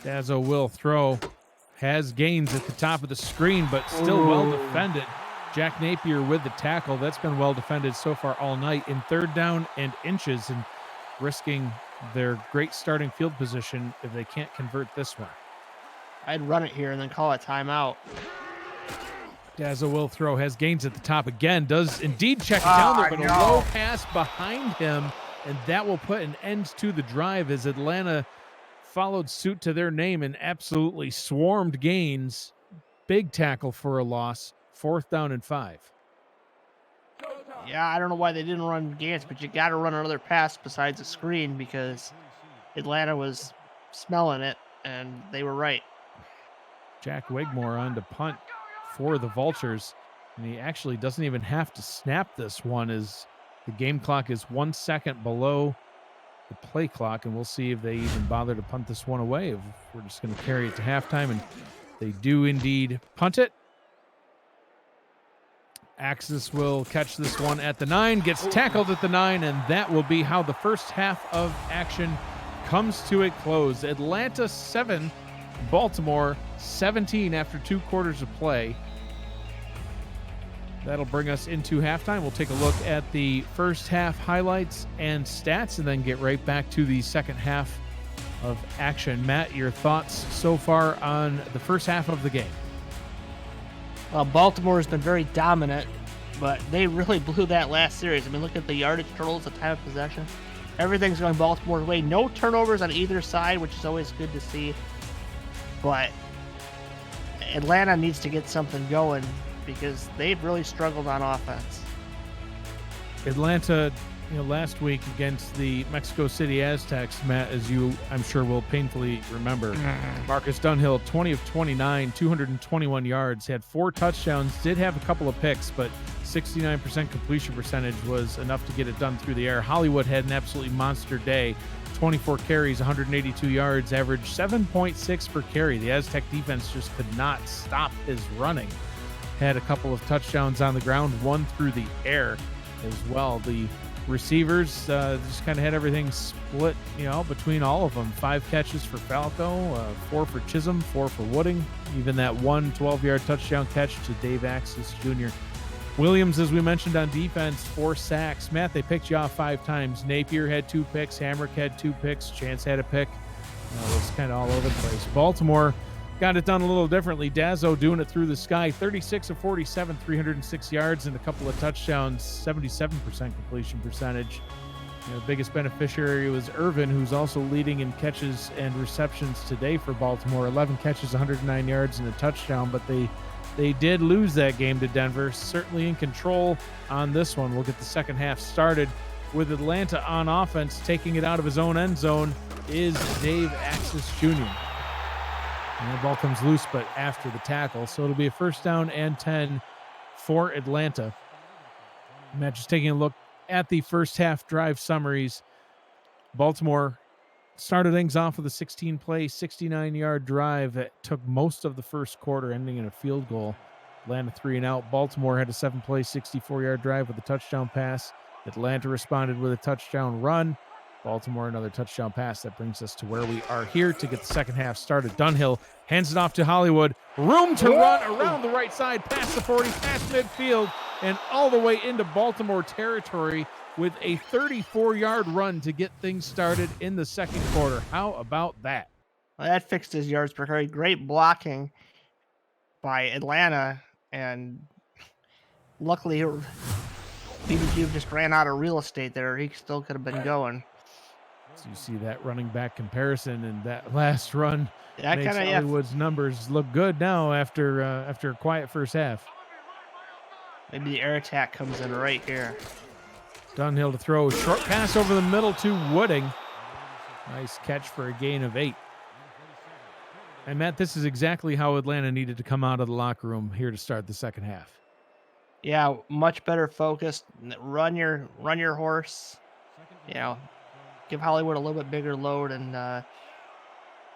Dazzo will throw. Has gains at the top of the screen, but still well defended. Jack Napier with the tackle. That's been well defended so far all night. In 3rd down and inches, and risking their great starting field position if they can't convert this one. I'd run it here and then call it timeout. Dazzo will throw. Has gains at the top again. Does indeed check it down there, but a low pass behind him, and that will put an end to the drive as Atlanta followed suit to their name and absolutely swarmed gains. Big tackle for a loss. 4th down and 5. Yeah, I don't know why they didn't run Gantz, but you got to run another pass besides a screen because Atlanta was smelling it, and they were right. Jack Wigmore on to punt for the Vultures, and he actually doesn't even have to snap this one as the game clock is 1 second below the play clock, and we'll see if they even bother to punt this one away. If we're just going to carry it to halftime, and they do indeed punt it. Axis will catch this one at the 9, gets tackled at the 9, and that will be how the first half of action comes to a close. Atlanta 7, Baltimore 17 after 2 quarters of play. That'll bring us into halftime. We'll take a look at the first half highlights and stats and then get right back to the second half of action. Matt, your thoughts so far on the first half of the game? Baltimore has been very dominant, but they really blew that last series. I mean, look at the yardage totals, the time of possession. Everything's going Baltimore's way. No turnovers on either side, which is always good to see. But Atlanta needs to get something going because they've really struggled on offense. Atlanta, last week against the Mexico City Aztecs, Matt, as you, I'm sure, will painfully remember. Marcus Dunhill, 20 of 29, 221 yards, had 4 touchdowns, did have a couple of picks, but 69% completion percentage was enough to get it done through the air. Hollywood had an absolutely monster day. 24 carries, 182 yards, averaged 7.6 per carry. The Aztec defense just could not stop his running. Had a couple of touchdowns on the ground, one through the air as well. The receivers just kind of had everything split, between all of them. 5 catches for Falco, 4 for Chisholm, 4 for Wooding. Even that one 12-yard touchdown catch to Dave Axis Jr. Williams, as we mentioned on defense, 4 sacks. Matt, they picked you off 5 times. Napier had 2 picks. Hamrick had 2 picks. Chance had a pick. It was kind of all over the place. Baltimore got it done a little differently. Dazzo doing it through the sky. 36 of 47, 306 yards and a couple of touchdowns. 77% completion percentage. The biggest beneficiary was Irvin, who's also leading in catches and receptions today for Baltimore. 11 catches, 109 yards and a touchdown, but they did lose that game to Denver. Certainly in control on this one. We'll get the second half started with Atlanta on offense. Taking it out of his own end zone is Dave Axis Jr. And the ball comes loose, but after the tackle. So it'll be a first down and 10 for Atlanta. Matt, just taking a look at the first half drive summaries. Baltimore started things off with a 16-play, 69-yard drive that took most of the first quarter, ending in a field goal. Atlanta 3 and out. Baltimore had a 7-play, 64-yard drive with a touchdown pass. Atlanta responded with a touchdown run. Baltimore another touchdown pass. That brings us to where we are here to get the second half started. Dunhill hands it off to Hollywood. Room to run around the right side, past the 40, past midfield, and all the way into Baltimore territory with a 34-yard run to get things started in the second quarter. How about that? Well, that fixed his yards per carry. Great blocking by Atlanta, and luckily BBQ just ran out of real estate there. He still could have been going. So you see that running back comparison, and that last run makes kinda, Hollywood's numbers look good now after a quiet first half. Maybe the air attack comes in right here. Dunhill to throw. Short pass over the middle to Wooding. Nice catch for a gain of 8. And Matt, this is exactly how Atlanta needed to come out of the locker room here to start the second half. Yeah, much better focused. Run your horse. Give Hollywood a little bit bigger load, and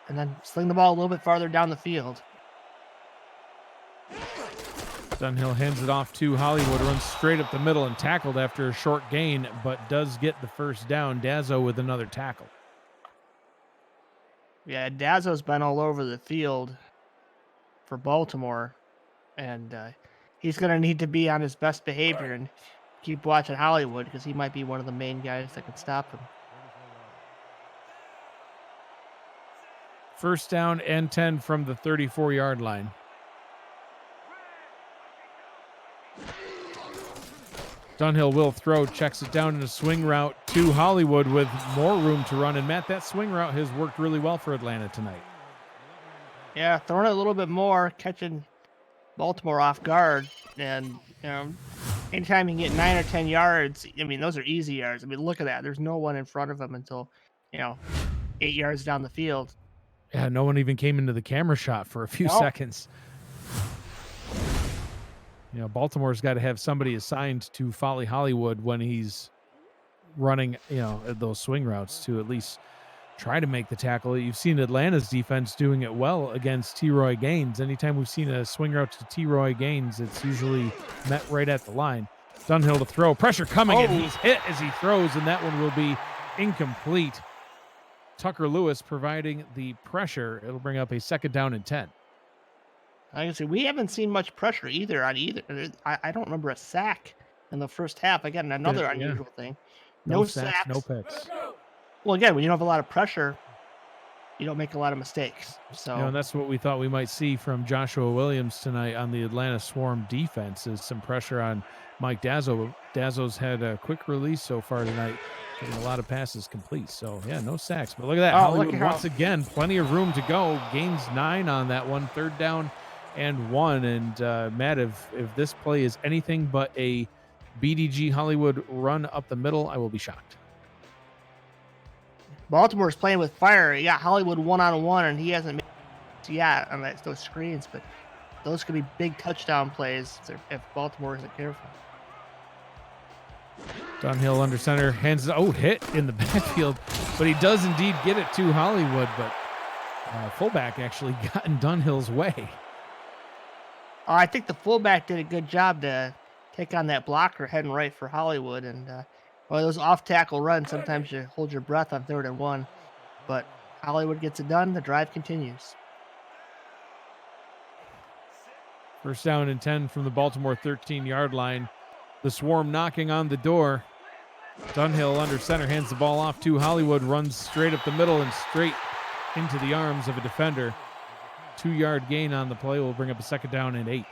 then sling the ball a little bit farther down the field. Dunhill hands it off to Hollywood, runs straight up the middle and tackled after a short gain, but does get the first down. Dazzo with another tackle. Yeah, Dazzo's been all over the field for Baltimore, and he's going to need to be on his best behavior and keep watching Hollywood, because he might be one of the main guys that can stop him. First down and 10 from the 34-yard line. Dunhill will throw, checks it down in a swing route to Hollywood with more room to run. And Matt, that swing route has worked really well for Atlanta tonight. Yeah, throwing it a little bit more, catching Baltimore off guard. And, anytime you can get 9 or 10 yards, those are easy yards. Look at that. There's no one in front of him until, 8 yards down the field. Yeah, no one even came into the camera shot for a few seconds. Baltimore's got to have somebody assigned to Folly Hollywood when he's running, those swing routes to at least try to make the tackle. You've seen Atlanta's defense doing it well against T-Roy Gaines. Anytime we've seen a swing route to T-Roy Gaines, it's usually met right at the line. Dunhill to throw. Pressure coming, and he's hit as he throws, and that one will be incomplete. Tucker Lewis providing the pressure. It'll bring up a second down and 10. I can see we haven't seen much pressure either on either. I don't remember a sack in the first half. Again, another unusual thing. No sacks, no picks. Well, again, when you don't have a lot of pressure, you don't make a lot of mistakes. So, and that's what we thought we might see from Joshua Williams tonight on the Atlanta Swarm defense, is some pressure on Mike Dazzo. Dazzo's had a quick release so far tonight, getting a lot of passes complete. So, yeah, no sacks. But look at that. Hollywood once again, plenty of room to go. Gains 9 on that one. Third down and 1. And Matt, if this play is anything but a BDG Hollywood run up the middle, I will be shocked. Baltimore's playing with fire. Yeah, Hollywood one-on-one, and he hasn't made yet on those screens, but those could be big touchdown plays if Baltimore isn't careful. Dunhill under center, hands hit in the backfield, but he does indeed get it to Hollywood, but fullback actually got in Dunhill's way. I think the fullback did a good job to take on that blocker heading right for Hollywood, and those off-tackle runs, sometimes you hold your breath on 3rd and 1, but Hollywood gets it done, the drive continues. First down and 10 from the Baltimore 13-yard line. The Swarm knocking on the door. Dunhill under center, hands the ball off to Hollywood, runs straight up the middle and straight into the arms of a defender. 2-yard gain on the play will bring up a 2nd down and 8.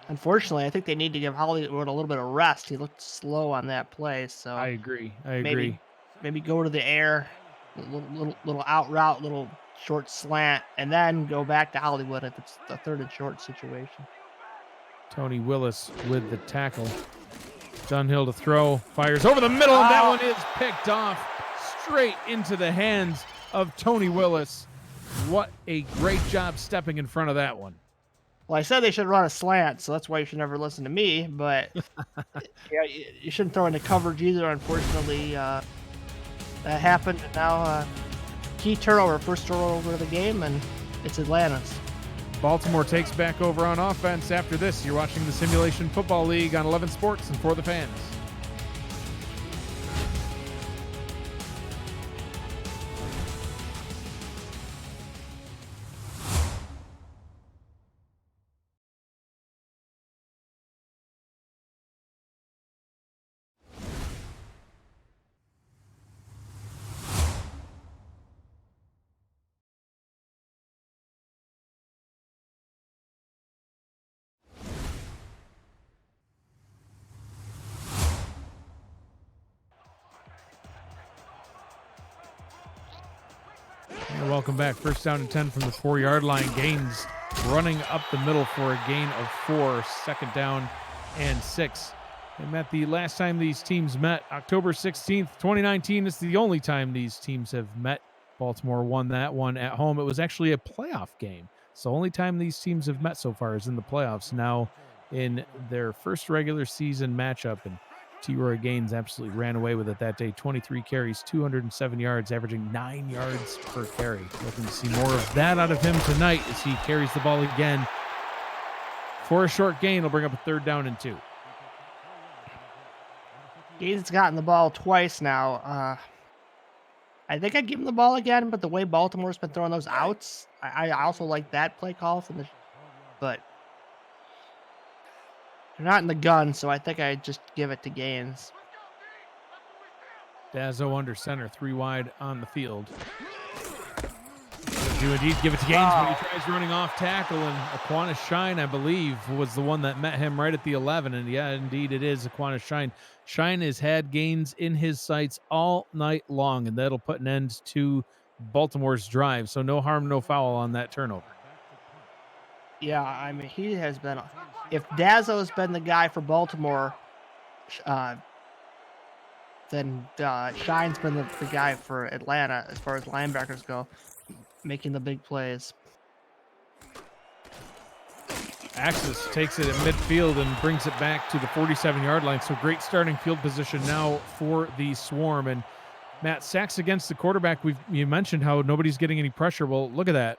Unfortunately, I think they need to give Hollywood a little bit of rest. He looked slow on that play, so I agree. Maybe go to the air, little out route, little short slant, and then go back to Hollywood if it's the 3rd and short situation. Tony Willis with the tackle. Dunhill to throw, fires over the middle, and that one is picked off straight into the hands of Tony Willis. What a great job stepping in front of that one. Well, I said they should run a slant, so that's why you should never listen to me, but yeah, you shouldn't throw into coverage either, unfortunately. That happened, and now key turnover, first turnover of the game, and it's Atlanta's. Baltimore takes back over on offense. After this, you're watching the Simulation Football League on 11 Sports and For the Fans. Welcome back. First down and 10 from the 4-yard line. Gaines running up the middle for a gain of 4. 2nd down and 6. And Matt, the last time these teams met, October 16th, 2019, is the only time these teams have met. Baltimore won that one at home. It was actually a playoff game. So the only time these teams have met so far is in the playoffs. Now in their first regular season matchup, and T-Roy Gaines absolutely ran away with it that day. 23 carries, 207 yards, averaging 9 yards per carry. Looking to see more of that out of him tonight as he carries the ball again. For a short gain, he'll bring up a 3rd down and 2. Gaines has gotten the ball twice now. I think I'd give him the ball again, but the way Baltimore's been throwing those outs, I also like that play call but they're not in the gun, so I think I'd just give it to Gaines. Dazzo under center, 3 wide on the field. Do indeed give it to Gaines when he tries running off tackle, and Aquana Shine, I believe, was the one that met him right at the 11, and yeah, indeed it is Aquana Shine. Shine has had Gaines in his sights all night long, and that'll put an end to Baltimore's drive, so no harm, no foul on that turnover. Yeah, I mean, he has been... If Dazzo's been the guy for Baltimore, then Shine's been the guy for Atlanta as far as linebackers go, making the big plays. Axis takes it at midfield and brings it back to the 47-yard line. So great starting field position now for the Swarm. And Matt, sacks against the quarterback. You mentioned how nobody's getting any pressure. Well, look at that.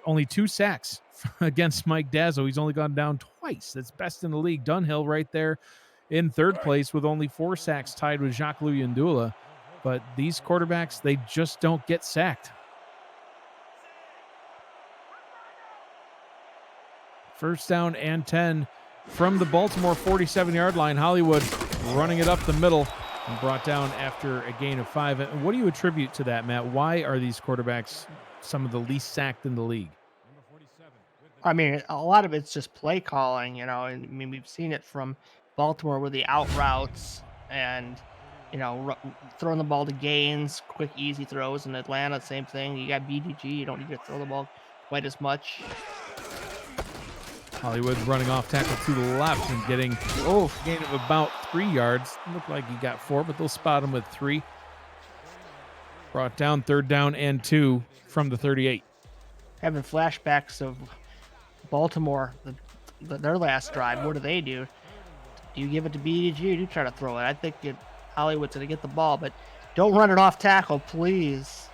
Only 2 sacks against Mike Dazzo. He's only gone down twice. That's best in the league. Dunhill right there in 3rd place with only 4 sacks, tied with Jacques Luyandula. But these quarterbacks, they just don't get sacked. First down and 10 from the Baltimore 47-yard line. Hollywood running it up the middle and brought down after a gain of 5. And what do you attribute to that, Matt? Why are these quarterbacks some of the least sacked in the league? I mean, a lot of it's just play calling, you know. I mean, we've seen it from Baltimore with the out routes and, you know, throwing the ball to Gaines, quick, easy throws. In Atlanta, same thing. You got BDG. You don't need to throw the ball quite as much. Hollywood running off tackle to the left and getting a gain of about 3 yards. Looked like he got 4, but they'll spot him with 3. Brought down 3rd down and 2 from the 38. Having flashbacks of Baltimore, their last drive. What do? Do you give it to BDG or do you try to throw it? I think Hollywood's going to get the ball, but don't run it off tackle, please.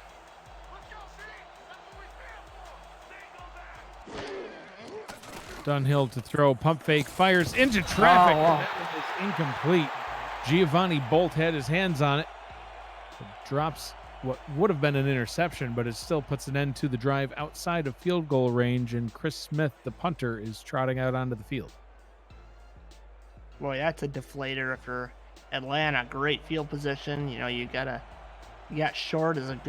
Dunhill to throw, pump fake, fires into traffic. Oh. That one is incomplete. Giovanni Bolt had his hands on it. It drops what would have been an interception, but it still puts an end to the drive outside of field goal range, and Chris Smith, the punter, is trotting out onto the field. Boy, that's a deflator for Atlanta. Great field position. You know, you got Short as a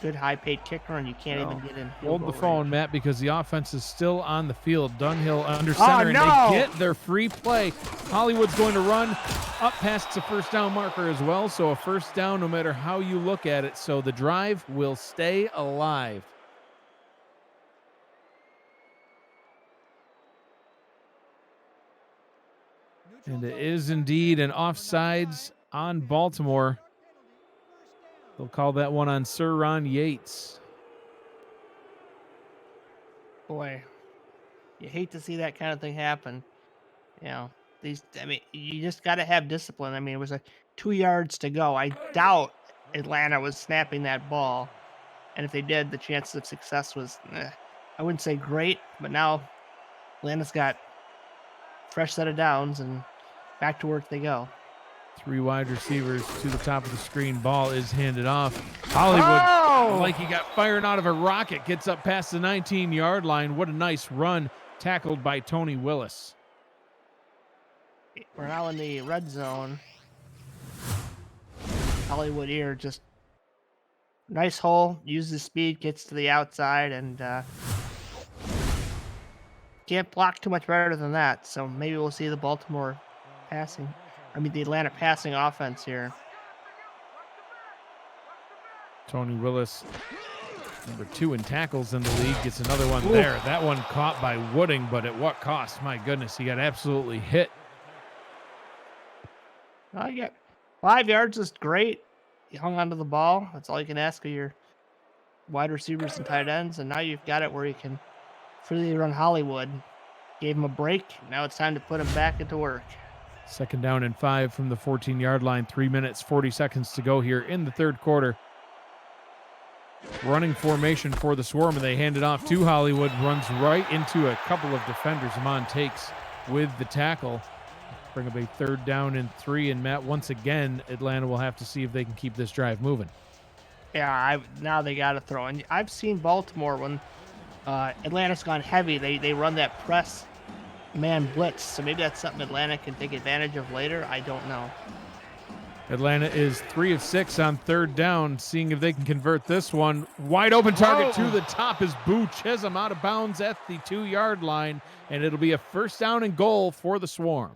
good high-paid kicker, and you can't even get in. Hold the phone, Matt, because the offense is still on the field. Dunhill under center, and they get their free play. Hollywood's going to run up past the first down marker as well, so a first down no matter how you look at it. So the drive will stay alive. And it is indeed an offsides on Baltimore. They'll call that one on Sir Ron Yates. Boy, you hate to see that kind of thing happen. You know, you just got to have discipline. I mean, it was 2 yards to go. I doubt Atlanta was snapping that ball. And if they did, the chances of success was, I wouldn't say great, but now Atlanta's got fresh set of downs and back to work they go. 3 wide receivers to the top of the screen. Ball is handed off. Hollywood, like he got fired out of a rocket, gets up past the 19-yard line. What a nice run, tackled by Tony Willis. We're now in the red zone. Hollywood here, just nice hole, uses speed, gets to the outside, and can't block too much better than that. So maybe we'll see the the Atlanta passing offense here. Tony Willis, number 2 in tackles in the league, gets another one there. That one caught by Wooding, but at what cost? My goodness, he got absolutely hit. You got 5 yards is great. You hung onto the ball. That's all you can ask of your wide receivers and tight ends. And now you've got it where you can freely run Hollywood. Gave him a break. Now it's time to put him back into work. 2nd down and 5 from the 14-yard line. 3 minutes, 40 seconds to go here in the 3rd quarter. Running formation for the Swarm, and they hand it off to Hollywood. Runs right into a couple of defenders. Amon takes with the tackle. Bring up a 3rd down and 3. And Matt, once again, Atlanta will have to see if they can keep this drive moving. Yeah, now they got to throw. And I've seen Baltimore when Atlanta's gone heavy. They run that press man blitz. So maybe that's something Atlanta can take advantage of later. I don't know. Atlanta is 3 of 6 on 3rd down, seeing if they can convert this one. Wide open target to the top is Boo Chisholm out of bounds at the 2-yard line, and it'll be a 1st down and goal for the Swarm.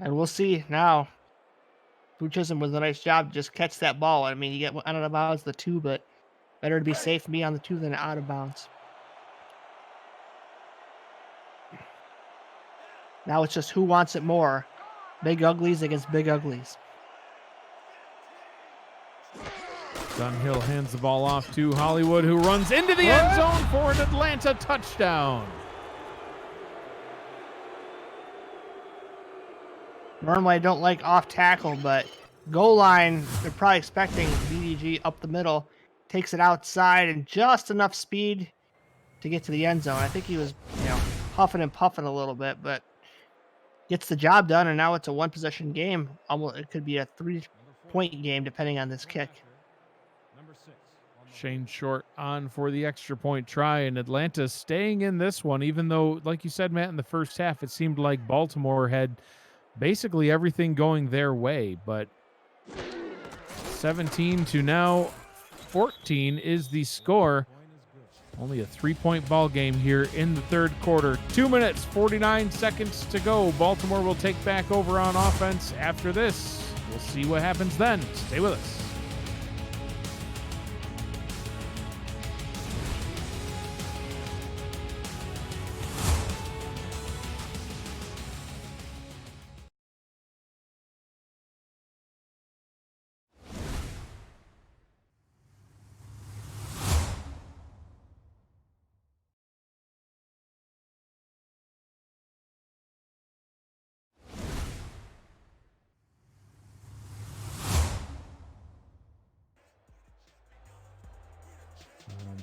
And we'll see now. Boo Chisholm with a nice job to just catch that ball. I mean, you get out of bounds the 2, but better to be safe and be on the 2 than out of bounds. Now it's just who wants it more. Big uglies against big uglies. Dunhill hands the ball off to Hollywood, who runs into the end zone for an Atlanta touchdown. Normally I don't like off tackle, but goal line, they're probably expecting BDG up the middle, takes it outside and just enough speed to get to the end zone. I think he was, huffing and puffing a little bit, but gets the job done, and now it's a 1-possession game. Almost, it could be a 3-point game depending on this kick. Shane Short on for the extra point try, and Atlanta staying in this one, even though, like you said, Matt, in the first half, it seemed like Baltimore had basically everything going their way, but 17 to now 14 is the score. Only a 3-point ball game here in the 3rd quarter. 2 minutes, 49 seconds to go. Baltimore will take back over on offense after this. We'll see what happens then. Stay with us.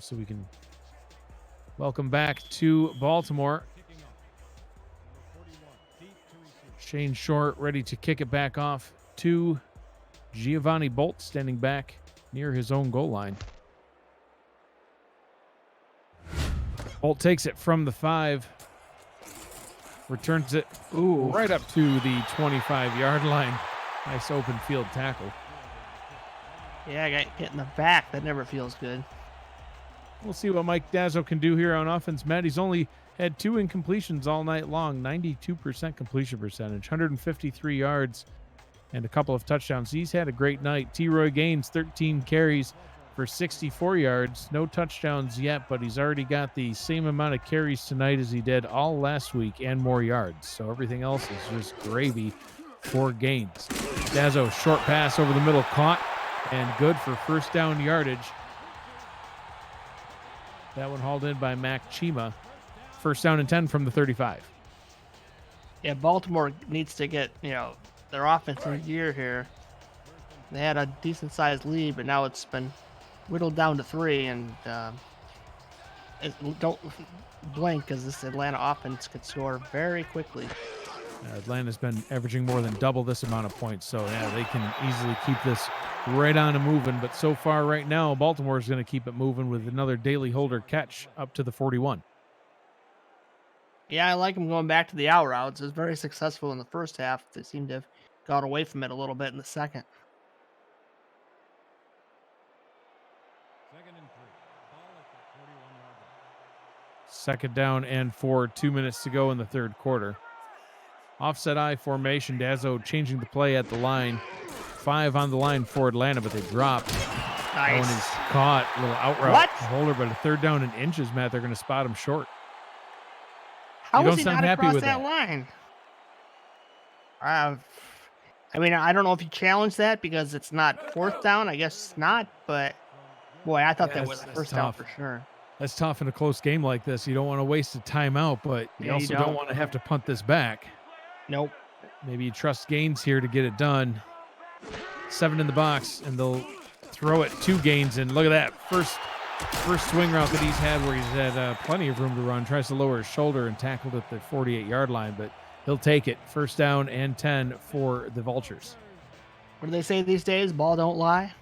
so we can welcome back to Baltimore. Shane Short ready to kick it back off to Giovanni Bolt, standing back near his own goal line. Bolt takes it from the 5, returns it right up to the 25-yard line. Nice open field tackle. Yeah, I got hit in the back. That never feels good. We'll see what Mike Dazzo can do here on offense. Matt, he's only had 2 incompletions all night long, 92% completion percentage, 153 yards, and a couple of touchdowns. He's had a great night. T-Roy Gaines, 13 carries for 64 yards. No touchdowns yet, but he's already got the same amount of carries tonight as he did all last week and more yards. So everything else is just gravy for Gaines. Dazzo, short pass over the middle, caught and good for first down yardage. That one hauled in by Mac Chima. First down and 10 from the 35. Yeah, Baltimore needs to get, their offense in gear here. They had a decent-sized lead, but now it's been whittled down to 3, and don't blink because this Atlanta offense could score very quickly. Atlanta's been averaging more than double this amount of points, so yeah, they can easily keep this right on and moving. But so far right now, Baltimore's going to keep it moving with another Daily Holder catch up to the 41. Yeah, I like them going back to the out routes. It was very successful in the first half. They seem to have got away from it a little bit in the second. Second down and 4, 2 minutes to go in the third quarter. Offset I formation. Dazzo changing the play at the line. 5 on the line for Atlanta, but they dropped. Nice. That one is caught. A little out route. What? Holder, but a third down in inches, Matt. They're going to spot him short. How You was don't he sound not happy across with that line? I don't know if you challenge that because it's not fourth down. I guess it's not, but boy, I thought that was a first down for sure. That's tough in a close game like this. You don't want to waste a timeout, but you also don't want to have to punt this back. Nope. Maybe you trust Gaines here to get it done. 7 in the box, and they'll throw it to Gaines. And look at that. First swing route that he's had where he's had plenty of room to run. Tries to lower his shoulder and tackled at the 48-yard line, but he'll take it. First down and 10 for the Vultures. What do they say these days? Ball don't lie.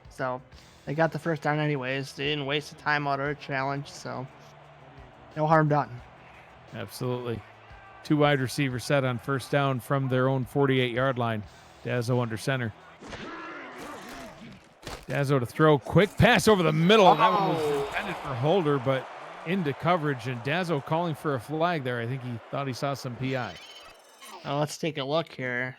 So they got the first down anyways. They didn't waste a timeout or a challenge, so no harm done. Absolutely. 2 wide receivers set on first down from their own 48-yard line. Dazzo under center. Dazzo to throw. Quick pass over the middle. Oh. That one was intended for Holder, but into coverage. And Dazzo calling for a flag there. I think he thought he saw some PI. Now let's take a look here.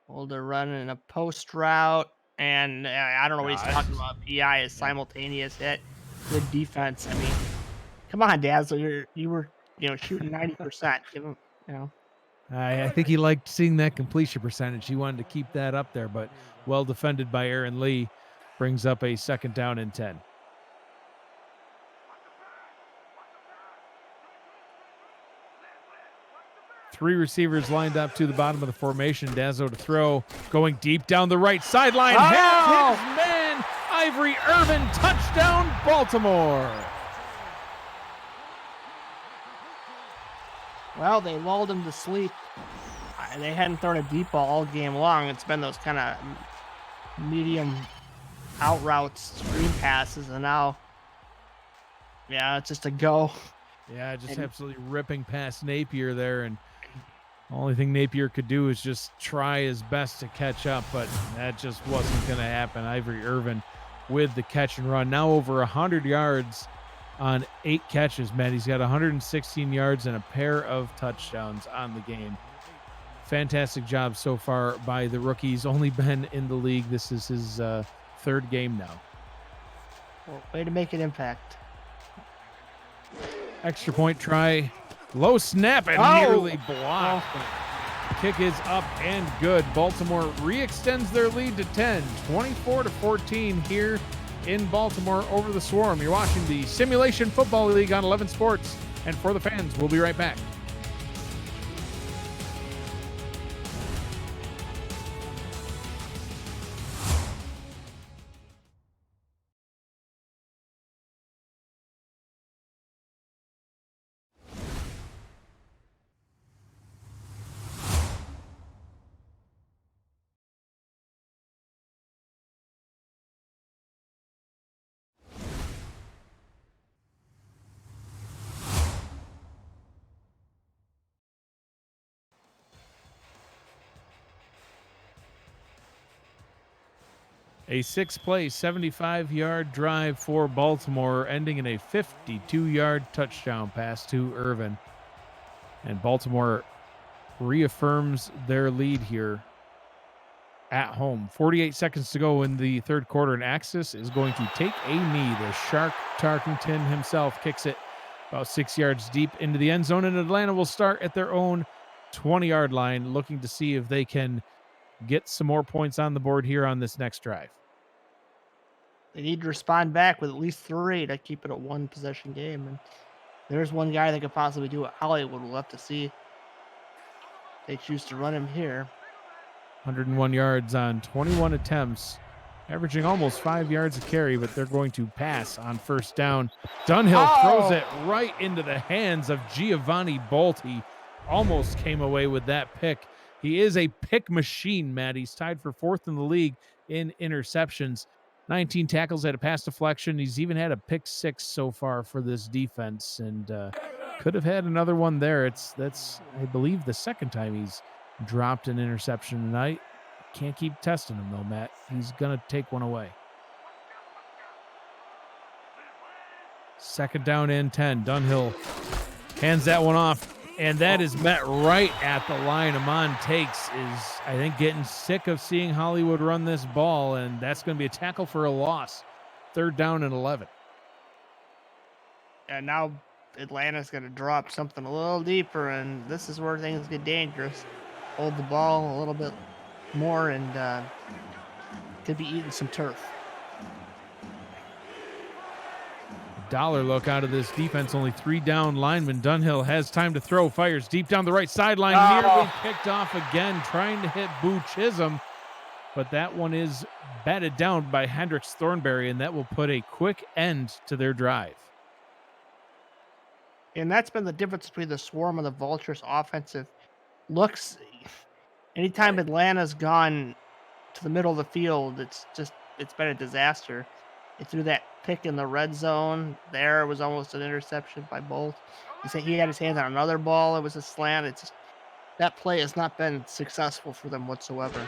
Holder running a post route. And I don't know what he's talking about. PI is simultaneous hit. Good defense. I mean, come on, Dazzo. You were shooting 90%. Give him, I think he liked seeing that completion percentage. He wanted to keep that up there, but well defended by Aaron Lee. Brings up a second down and 10. Three receivers lined up to the bottom of the formation. Dazzo to throw, going deep down the right sideline. Oh! Has his man, Ivory Irvin, touchdown, Baltimore. Well, they lulled him to sleep. They hadn't thrown a deep ball all game long. It's been those kind of medium out routes, screen passes, and now, it's just a go. Yeah, just absolutely ripping past Napier there, and the only thing Napier could do is just try his best to catch up, but that just wasn't going to happen. Ivory Irvin with the catch and run. Now over 100 yards on 8 catches, Matt. He's got 116 yards and a pair of touchdowns on the game. Fantastic job so far by the rookie. He's only been in the league. This is his third game now. Well, way to make an impact. Extra point try. Low snap and nearly blocked. Kick is up and good. Baltimore re-extends their lead to 10, 24-14 here in Baltimore over the Swarm. You're watching the Simulation Football League on 11 Sports. And for the fans, we'll be right back. A 6-play, 75-yard drive for Baltimore, ending in a 52-yard touchdown pass to Irvin. And Baltimore reaffirms their lead here at home. 48 seconds to go in the third quarter, and Axis is going to take a knee. The Shark Tarkington himself kicks it about 6 yards deep into the end zone, and Atlanta will start at their own 20-yard line, looking to see if they can get some more points on the board here on this next drive. They need to respond back with at least 3 to keep it a one-possession game. And there's one guy that could possibly do it. Hollywood. We'll have to see if they choose to run him here. 101 yards on 21 attempts, averaging almost 5 yards a carry, but they're going to pass on first down. Dunhill throws it right into the hands of Giovanni Bolti. Almost came away with that pick. He is a pick machine, Matt. He's tied for 4th in the league in interceptions. 19 tackles, had a pass deflection. He's even had a pick 6 so far for this defense, and could have had another one there. That's I believe the second time he's dropped an interception tonight. Can't keep testing him though, Matt. He's gonna take one away. 2nd down and 10. Dunhill hands that one off, and that is met right at the line. Amon Takes is, I think, getting sick of seeing Hollywood run this ball, and that's going to be a tackle for a loss. 3rd down and 11. And now Atlanta's going to drop something a little deeper, and this is where things get dangerous. Hold the ball a little bit more, and could be eating some turf. Dollar look out of this defense. Only 3 down linemen. Dunhill has time to throw. Fires deep down the right sideline. Nearly picked off again, trying to hit Boo Chisholm. But that one is batted down by Hendricks Thornberry, and that will put a quick end to their drive. And that's been the difference between the Swarm and the Vultures' offensive looks. Anytime Atlanta's gone to the middle of the field, it's been a disaster. They threw that pick in the red zone. There was almost an interception by Bolt. He had his hands on another ball. It was a slant. That play has not been successful for them whatsoever.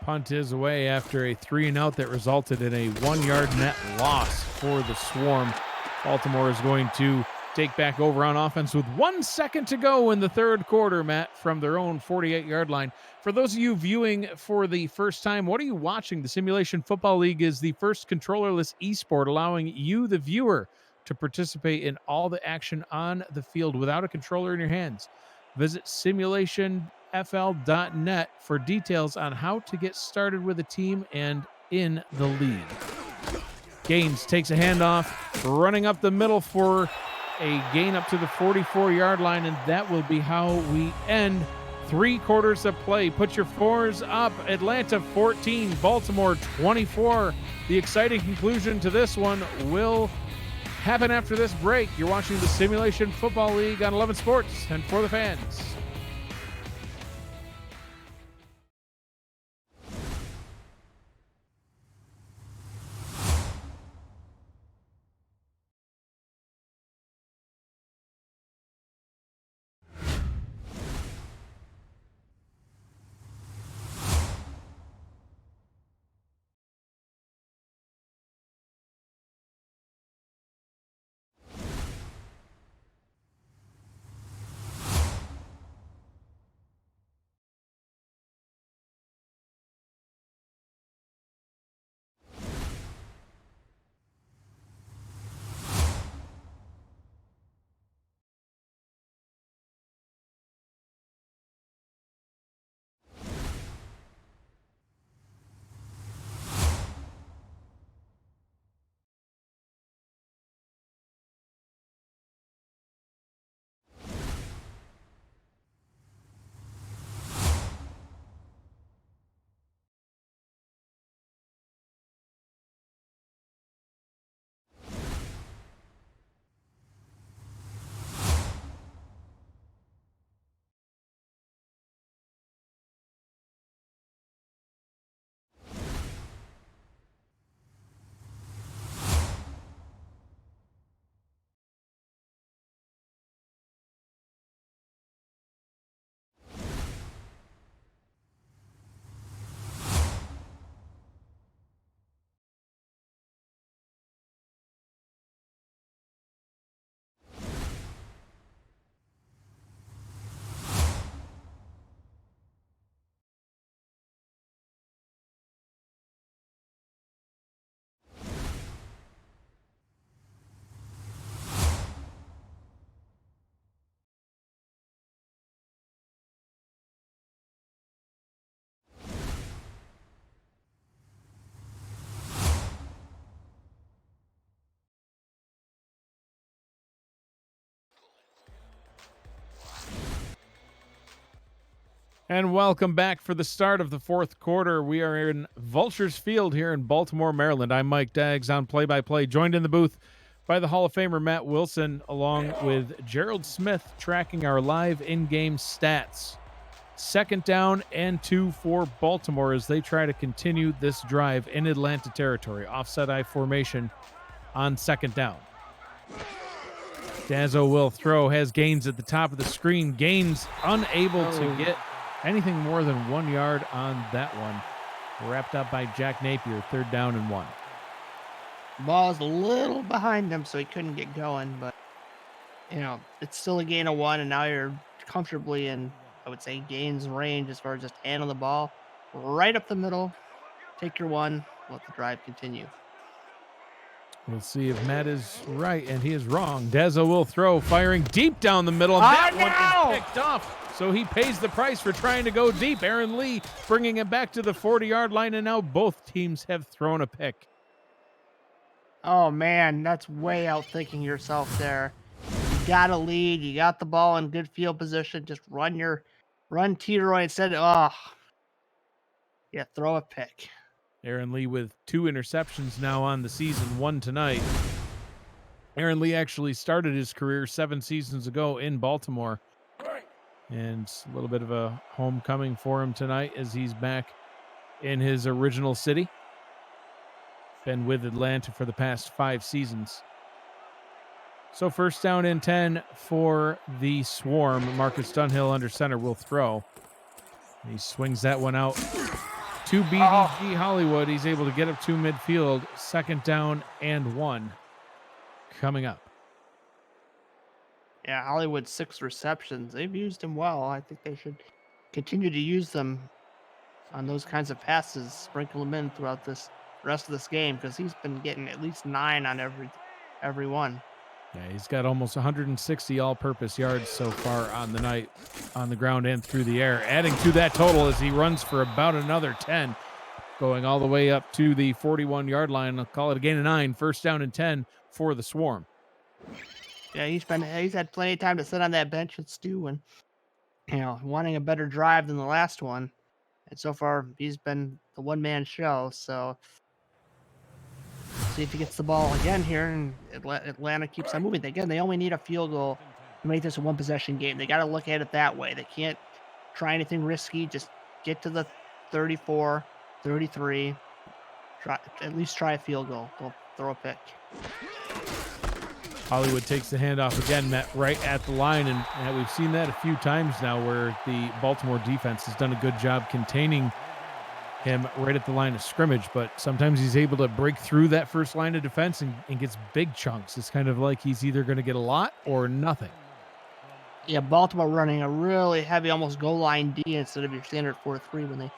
Punt is away after a 3-and-out that resulted in a 1-yard net loss for the Swarm. Baltimore is going to take back over on offense with 1 second to go in the third quarter, Matt, from their own 48-yard line. For those of you viewing for the first time, what are you watching? The Simulation Football League is the first controllerless esport, allowing you, the viewer, to participate in all the action on the field without a controller in your hands. Visit simulationfl.net for details on how to get started with a team and in the league. Gaines takes a handoff, running up the middle for a gain up to the 44-yard line, and that will be how we end 3 quarters of play. Put your 4s up. Atlanta 14, Baltimore 24. The exciting conclusion to this one will happen after this break. You're watching the Simulation Football League on 11 Sports and for the fans. And welcome back for the start of the fourth quarter. We are in Vultures Field here in Baltimore, Maryland. I'm Mike Daggs on play-by-play, joined in the booth by the Hall of Famer Matt Wilson, along with Gerald Smith tracking our live in-game stats. 2nd down and 2 for Baltimore as they try to continue this drive in Atlanta territory. Offset I formation on 2nd down. Dazzo will throw, has Gaines at the top of the screen. Gaines unable to get anything more than 1 yard on that one. Wrapped up by Jack Napier, 3rd down and 1. Ball's a little behind him, so he couldn't get going, but, it's still a gain of 1, and now you're comfortably in, I would say, Gaines' range as far as just handling the ball right up the middle. Take your 1, let the drive continue. We'll see if Matt is right, and he is wrong. Dazzo will throw, firing deep down the middle, and that one is picked off. So he pays the price for trying to go deep. Aaron Lee bringing it back to the 40-yard line, and now both teams have thrown a pick. Oh, man, that's way out thinking yourself there. You got a lead. You got the ball in good field position. Just run Teteroy instead. Throw a pick. Aaron Lee with 2 interceptions now on the season, 1 tonight. Aaron Lee actually started his career 7 seasons ago in Baltimore. And a little bit of a homecoming for him tonight as he's back in his original city. Been with Atlanta for the past 5 seasons. So 1st down and 10 for the Swarm. Marcus Dunhill under center will throw. He swings that one out to BDG Hollywood. He's able to get up to midfield. 2nd down and 1 coming up. Yeah, Hollywood 6 receptions. They've used him well. I think they should continue to use them on those kinds of passes, sprinkle them in throughout this rest of this game, because he's been getting at least 9 on every one. Yeah, he's got almost 160 all-purpose yards so far on the night, on the ground and through the air, adding to that total as he runs for about another 10, going all the way up to the 41-yard line. I'll call it a gain of 9, 1st down and 10 for the Swarm. Yeah, he's had plenty of time to sit on that bench and stew and, wanting a better drive than the last one. And so far, he's been the one-man show. So, see if he gets the ball again here, and Atlanta keeps on moving. Again, they only need a field goal to make this a one-possession game. They got to look at it that way. They can't try anything risky. Just get to the 34, 33. At least try a field goal. Don't throw a pick. Hollywood takes the handoff again, Matt, right at the line, and we've seen that a few times now where the Baltimore defense has done a good job containing him right at the line of scrimmage, but sometimes he's able to break through that first line of defense and gets big chunks. It's kind of like he's either going to get a lot or nothing. Yeah, Baltimore running a really heavy, almost goal line D instead of your standard 4-3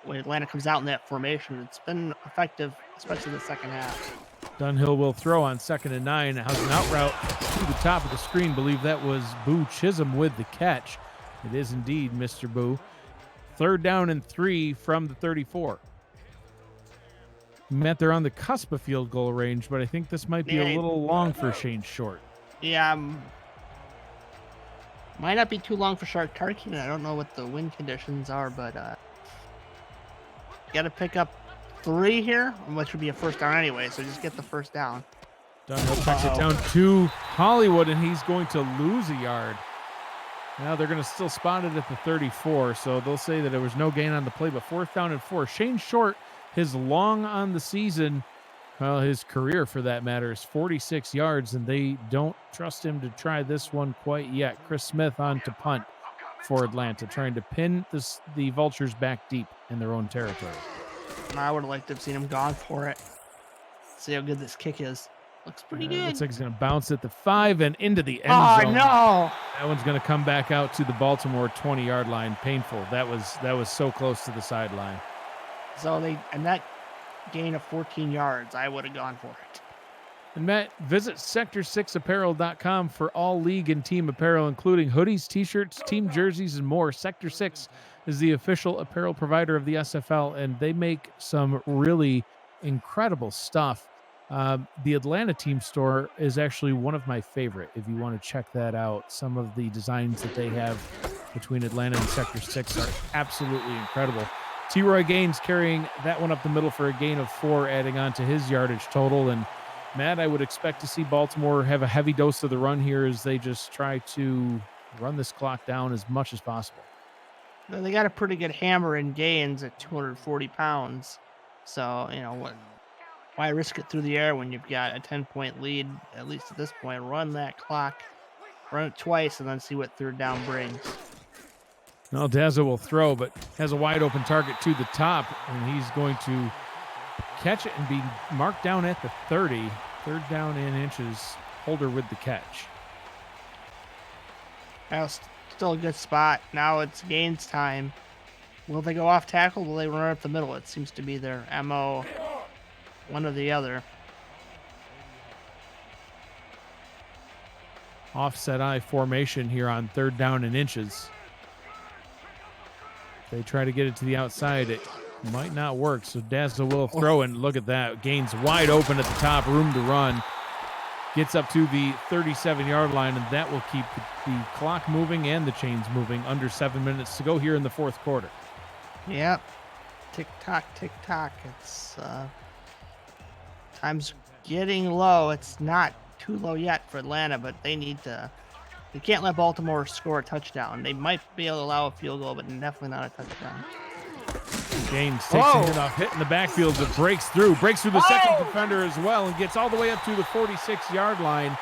when Atlanta comes out in that formation. It's been effective, especially the second half. Dunhill will throw on 2nd and 9. Has an out route to the top of the screen. Believe that was Boo Chisholm with the catch. It is indeed Mr. Boo. 3rd down and 3 from the 34. Matt, they're on the cusp of field goal range, but I think this might be a little long for Shane Short. Yeah, might not be too long for Shark Tarkin. I don't know what the wind conditions are, but got to pick up 3 here, which would be a 1st down anyway, so just get the 1st down. Dunhill checks it down to Hollywood, and he's going to lose a yard. Now they're going to still spot it at the 34, so they'll say that there was no gain on the play, but 4th down and 4. Shane Short, his long on the season, well, his career for that matter, is 46 yards, and they don't trust him to try this one quite yet. Chris Smith on to punt for Atlanta, trying to pin the Vultures back deep in their own territory. I would have liked to have seen him gone for it. See how good this kick is. Looks pretty good. Looks like he's going to bounce at the 5 and into the end zone. Oh, no. That one's going to come back out to the Baltimore 20-yard line. Painful. That was so close to the sideline. So that gain of 14 yards, I would have gone for it. And Matt, visit sector6apparel.com for all league and team apparel, including hoodies, t-shirts, team jerseys, and more. Sector 6 is the official apparel provider of the SFL, and they make some really incredible stuff. The Atlanta team store is actually one of my favorite. If you want to check that out, some of the designs that they have between Atlanta and Sector 6 are absolutely incredible. T-Roy Gaines carrying that one up the middle for a gain of 4, adding on to his yardage total. And Matt, I would expect to see Baltimore have a heavy dose of the run here as they just try to run this clock down as much as possible. They got a pretty good hammer in Gaines at 240 pounds. So, why risk it through the air when you've got a 10-point lead, at least at this point? Run that clock, run it twice, and then see what third down brings. Well, Dazza will throw, but has a wide open target to the top, and he's going to catch it and be marked down at the 30. Third down in inches. Holder with the catch. That was still a good spot. Now it's Gaines' time. Will they go off tackle? Will they run up the middle? It seems to be their MO, one or the other. Offset I formation here on third down in inches. If they try to get it to the outside, it might not work. So Dazza will throw, and look at that. Gaines wide open at the top, room to run. Gets up to the 37-yard line, and that will keep the clock moving and the chains moving. Under 7 minutes to go here in the fourth quarter. Yep. Tick-tock, tick-tock. It's time's getting low. It's not too low yet for Atlanta, but they can't let Baltimore score a touchdown. They might be able to allow a field goal, but definitely not a touchdown. Gaines takes a hit off, hitting the backfield, but breaks through the second defender as well, and gets all the way up to the 46-yard line.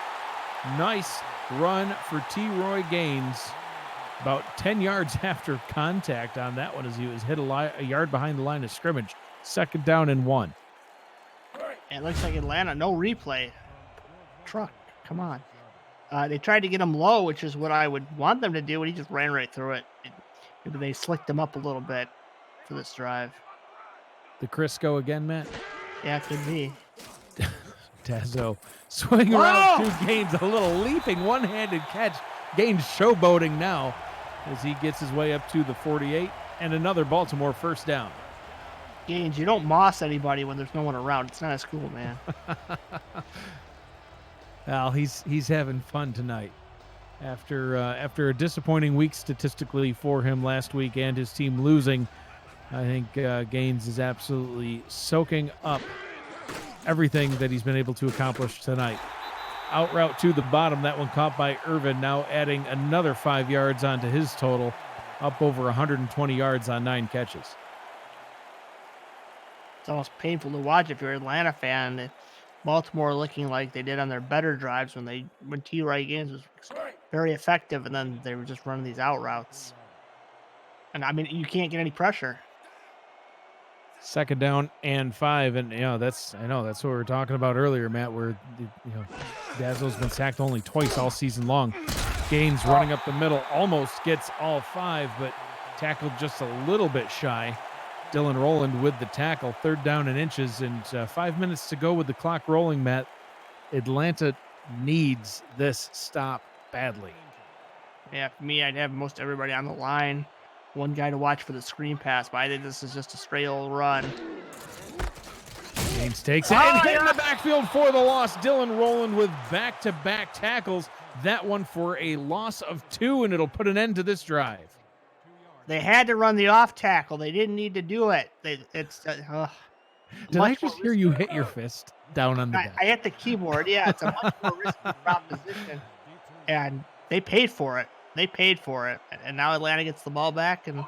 Nice run for T-Roy Gaines. About 10 yards after contact on that one as he was hit a yard behind the line of scrimmage. Second down and 1. It looks like Atlanta, no replay. Truck, come on. They tried to get him low, which is what I would want them to do, and he just ran right through it. Maybe they slicked him up a little bit for this drive. The Crisco again, Matt? Yeah, it could be. Tazo swing around to Gaines, a little leaping one-handed catch. Gaines showboating now as he gets his way up to the 48, and another Baltimore first down. Gaines, you don't moss anybody when there's no one around. It's not a school, man. Well, he's having fun tonight. After a disappointing week statistically for him last week and his team losing, I think Gaines is absolutely soaking up everything that he's been able to accomplish tonight. Out route to the bottom, that one caught by Irvin, now adding another 5 yards onto his total, up over 120 yards on 9 catches. It's almost painful to watch if you're an Atlanta fan. Baltimore looking like they did on their better drives when T-Roy Gaines was very effective, and then they were just running these out routes. And I mean, you can't get any pressure. Second down and 5, and that's what we were talking about earlier, Matt, where Dazzo's been sacked only twice all season long. Gaines running up the middle, almost gets all 5, but tackled just a little bit shy. Dylan Rowland with the tackle. Third down and inches, and 5 minutes to go with the clock rolling, Matt. Atlanta needs this stop badly. Yeah, for me, I'd have most everybody on the line. One guy to watch for the screen pass, but I think this is just a straight old run. Gaines takes it and hit in the backfield for the loss. Dylan Rowland with back-to-back tackles. That one for a loss of 2, and it'll put an end to this drive. They had to run the off tackle. They didn't need to do it. Did I just hear you hit your fist down on the desk? I hit the keyboard. Yeah, it's a much more risky proposition, and they paid for it. And now Atlanta gets the ball back, and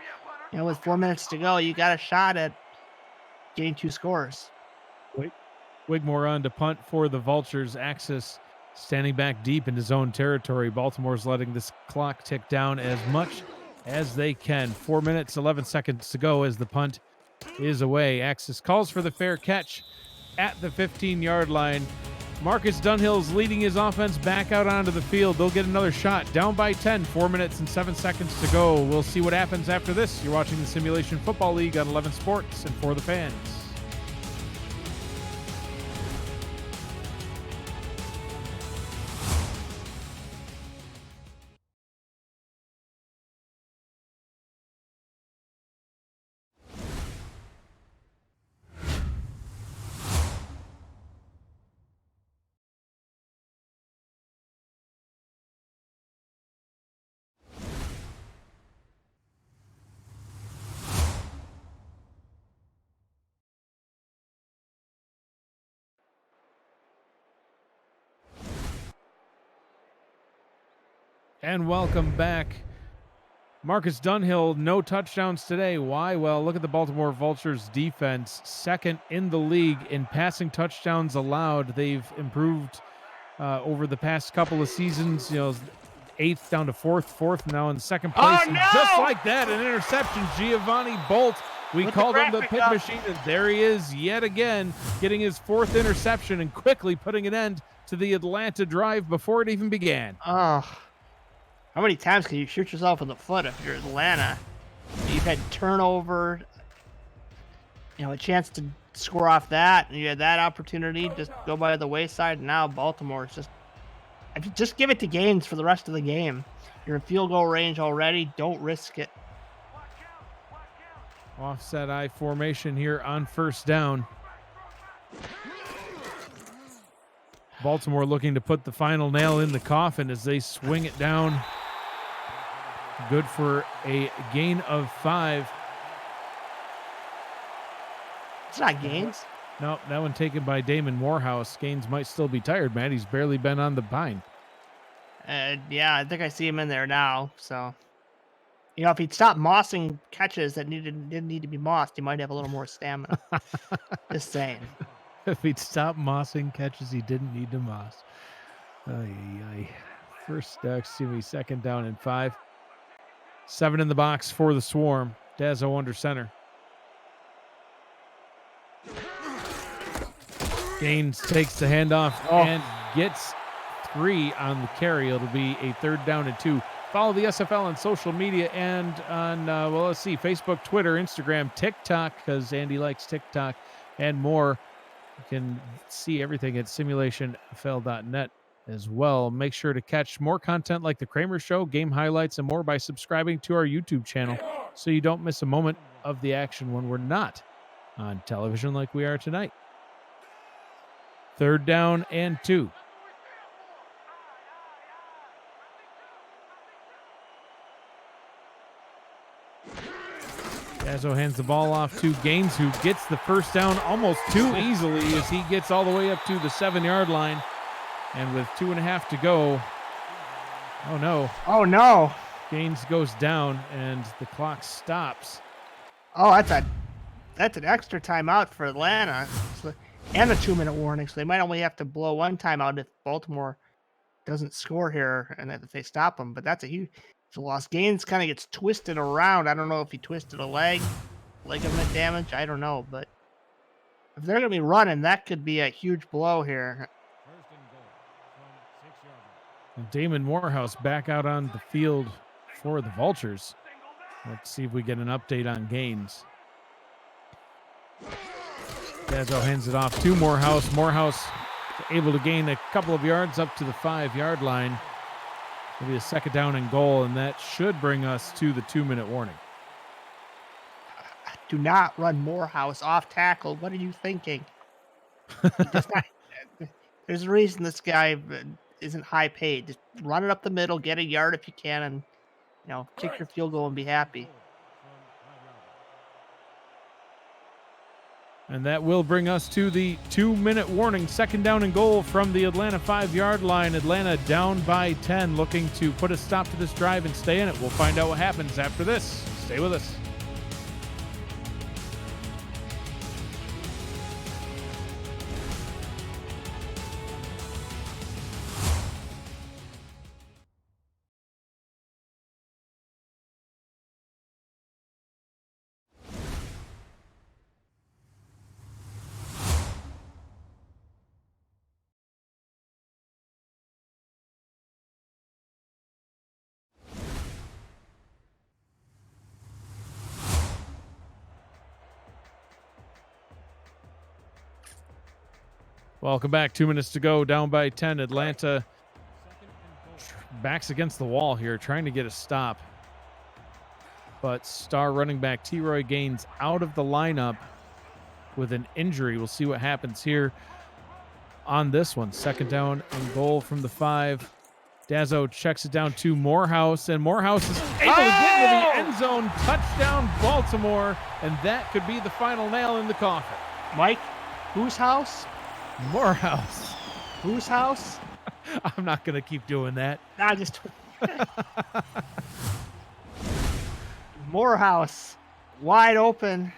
with 4 minutes to go, you got a shot at getting 2 scores. Wigmore on to punt for the Vultures. Axis standing back deep into zone territory. Baltimore's letting this clock tick down as much as they can. 4 minutes, 11 seconds to go as the punt is away. Axis calls for the fair catch at the 15-yard line. Marcus Dunhill's leading his offense back out onto the field. They'll get another shot. Down by 10, 4 minutes and 7 seconds to go. We'll see what happens after this. You're watching the Simulation Football League on 11 Sports and For the Fans. And welcome back. Marcus Dunhill, no touchdowns today. Why? Well, look at the Baltimore Vultures defense. Second in the league in passing touchdowns allowed. They've improved over the past couple of seasons. You know, eighth down to fourth now in second place. Oh, And no! just like that, an interception. Giovanni Bolt. We called him the pit machine, and there he is yet again, getting his fourth interception and quickly putting an end to the Atlanta drive before it even began. Oh, how many times can you shoot yourself in the foot if you're Atlanta? You've had turnover, a chance to score off that, and you had that opportunity just go by the wayside. And now Baltimore is just give it to Gaines for the rest of the game. You're in field goal range already. Don't risk it. Offset I formation here on first down. Baltimore looking to put the final nail in the coffin as they swing it down. Good for a gain of 5. It's not Gaines. No, that one taken by Damon Morehouse. Gaines might still be tired, man. He's barely been on the pine. Yeah, I think I see him in there now. So, if he'd stopped mossing catches that didn't need to be mossed, he might have a little more stamina. Just saying. If he'd stopped mossing catches he didn't need to moss. First, second down and 5. 7 in the box for the Swarm. Dazzo under center. Gaines takes the handoff and gets 3 on the carry. It'll be a 3rd down and 2. Follow the SFL on social media and on, Facebook, Twitter, Instagram, TikTok, because Andy likes TikTok, and more. You can see everything at simulationfl.net as well. Make sure to catch more content like The Kramer Show, game highlights, and more by subscribing to our YouTube channel so you don't miss a moment of the action when we're not on television like we are tonight. 3rd down and 2. Dazzo hands the ball off to Gaines, who gets the first down almost too easily as he gets all the way up to the 7-yard line. And with 2.5 to go, oh no. Oh no. Gaines goes down and the clock stops. Oh, that's an extra timeout for Atlanta. And a 2-minute warning, so they might only have to blow one timeout if Baltimore doesn't score here and if they stop them. But that's a huge loss. Gaines kind of gets twisted around. I don't know if he twisted a ligament damage. I don't know, but if they're going to be running, that could be a huge blow here. And Damon Morehouse back out on the field for the Vultures. Let's see if we get an update on Gaines. Dazzo hands it off to Morehouse. Morehouse able to gain a couple of yards up to the 5-yard line. It'll be a 2nd down and goal, and that should bring us to the 2-minute warning. Do not run Morehouse off tackle. What are you thinking? There's a reason this guy isn't high paid. Just run it up the middle, get a yard if you can, and kick your field goal and be happy. And that will bring us to the 2-minute warning. 2nd down and goal from the Atlanta 5-yard line. Atlanta down by 10, looking to put a stop to this drive and stay in it. We'll find out what happens after this. Stay with us. Welcome back. 2 minutes to go. Down by 10. Atlanta backs against the wall here, trying to get a stop. But star running back T-Roy Gaines out of the lineup with an injury. We'll see what happens here on this one. 2nd down and goal from the 5. Dazzo checks it down to Morehouse, and Morehouse is able to get into the end zone. Touchdown, Baltimore, and that could be the final nail in the coffin. Mike, whose house? Morehouse. Whose house? I'm not going to keep doing that. Nah, just Morehouse, wide open,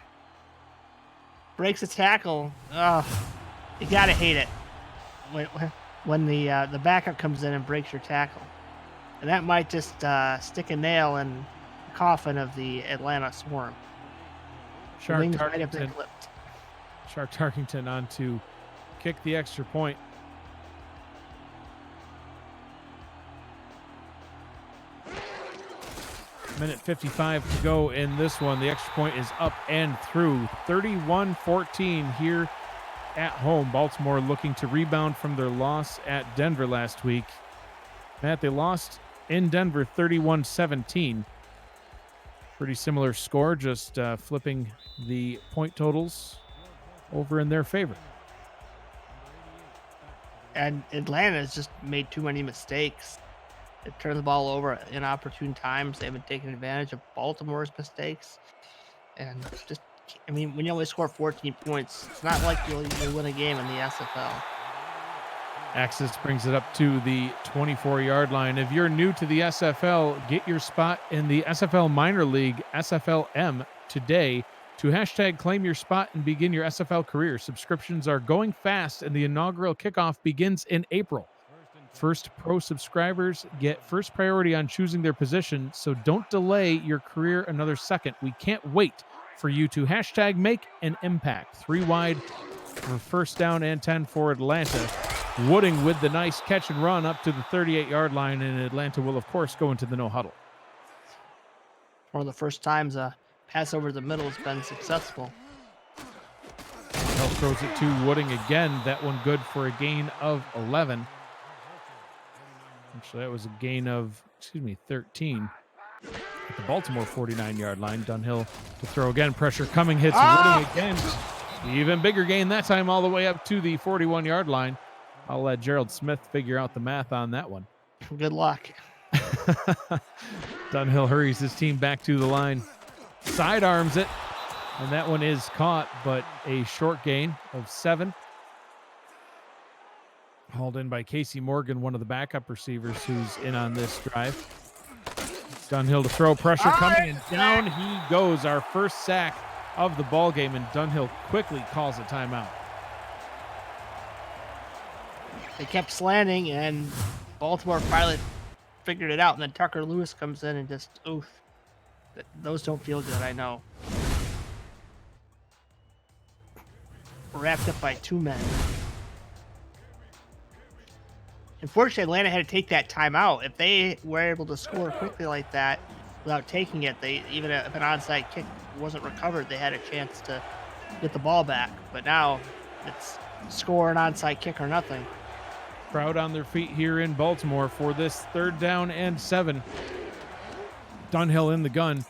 breaks a tackle. Oh, you gotta hate it when the backup comes in and breaks your tackle, and that might just stick a nail in the coffin of the Atlanta Swarm. The Shark wings might have been Tarkington, clipped. Shark Tarkington on to kick the extra point. Minute 55 to go in this one. The extra point is up and through. 31-14 here at home. Baltimore looking to rebound from their loss at Denver last week. Matt, they lost in Denver 31-17. Pretty similar score, just flipping the point totals over in their favor. And Atlanta has just made too many mistakes. They've turned the ball over at inopportune times. They haven't taken advantage of Baltimore's mistakes. And just, I mean, when you only score 14 points, it's not like you'll win a game in the SFL. Axis brings it up to the 24-yard line. If you're new to the SFL, get your spot in the SFL Minor League, SFLM, today to hashtag claim your spot and begin your SFL career. Subscriptions are going fast, and the inaugural kickoff begins in April. First pro subscribers get first priority on choosing their position, so don't delay your career another second. We can't wait for you to hashtag make an impact. 3 wide for first down and 10 for Atlanta. Wooding with the nice catch and run up to the 38-yard line, and Atlanta will, of course, go into the no huddle. One of the first times a pass over the middle has been successful. Hill throws it to Wooding again. That one good for a gain of 11. Actually, that was a gain of, 13. At the Baltimore 49-yard line, Dunhill to throw again. Pressure coming, hits Wooding again. Even bigger gain that time, all the way up to the 41-yard line. I'll let Gerald Smith figure out the math on that one. Good luck. Dunhill hurries his team back to the line. Sidearms it, and that one is caught, but a short gain of 7. Hauled in by Casey Morgan, one of the backup receivers who's in on this drive. Dunhill to throw, pressure coming, and down he goes. Our first sack of the ball game, and Dunhill quickly calls a timeout. They kept slanting, and Baltimore finally figured it out, and then Tucker Lewis comes in and just, oof. Those don't feel good, I know. Wrapped up by 2 men. Unfortunately, Atlanta had to take that timeout. If they were able to score quickly like that without taking it, even if an onside kick wasn't recovered, they had a chance to get the ball back. But now it's score an onside kick or nothing. Crowd on their feet here in Baltimore for this 3rd down and 7. Dunhill in the gun.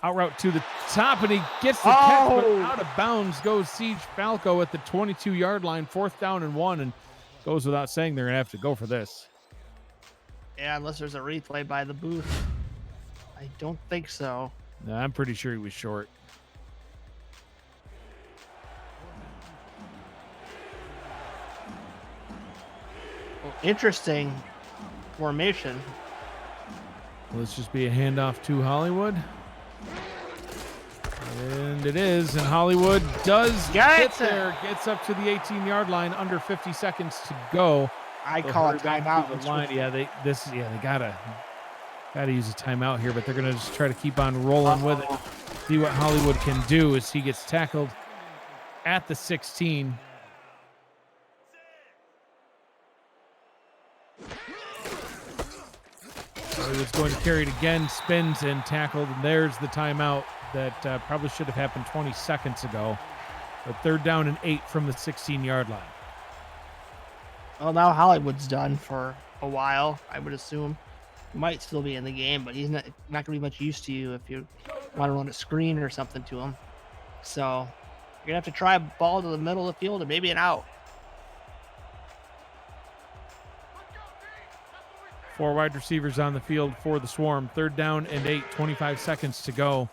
Out route to the top, and he gets the catch, but out of bounds goes Siege Falco at the 22-yard line, 4th down and 1, and goes without saying they're going to have to go for this. Yeah, unless there's a replay by the booth. I don't think so. No, I'm pretty sure he was short. Well, interesting formation. Let's just be a handoff to Hollywood. And it is, and Hollywood does get there. Gets up to the 18-yard line, under 50 seconds to go. I call it timeout. The line. Yeah, they gotta use a timeout here, but they're gonna just try to keep on rolling with it. See what Hollywood can do as he gets tackled at the 16. Hollywood's going to carry it again, spins and tackled, and there's the timeout that probably should have happened 20 seconds ago. But 3rd down and 8 from the 16-yard line. Well, now Hollywood's done for a while, I would assume. He might still be in the game, but he's not going to be much use to you if you want to run a screen or something to him. So you're going to have to try a ball to the middle of the field and maybe an out. 4 wide receivers on the field for the Swarm. 3rd down and 8, 25 seconds to go.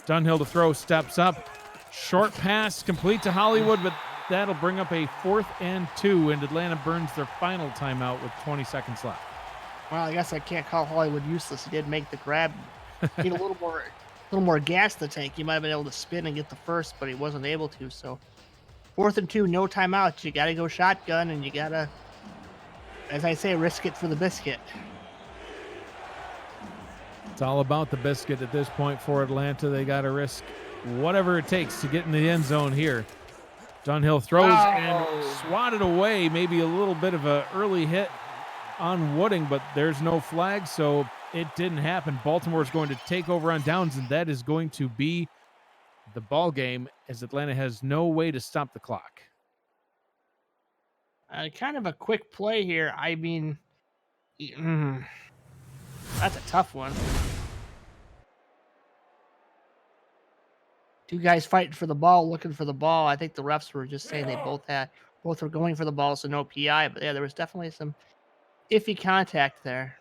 Dunhill to throw, steps up. Short pass complete to Hollywood, but that'll bring up a 4th and 2, and Atlanta burns their final timeout with 20 seconds left. Well, I guess I can't call Hollywood useless. He did make the grab. Need a little more gas in the tank. He might have been able to spin and get the first, but he wasn't able to. So 4th and 2, no timeouts. You got to go shotgun, and you got to, as I say, risk it for the biscuit. It's all about the biscuit at this point for Atlanta. They got to risk whatever it takes to get in the end zone here. Dunhill throws and swatted away. Maybe a little bit of an early hit on Wooding, but there's no flag, so it didn't happen. Baltimore's going to take over on downs, and that is going to be the ball game as Atlanta has no way to stop the clock. Kind of a quick play here. I mean, that's a tough one. Two guys fighting for the ball, looking for the ball. I think the refs were just saying they both were going for the ball, so no PI. But yeah, there was definitely some iffy contact there.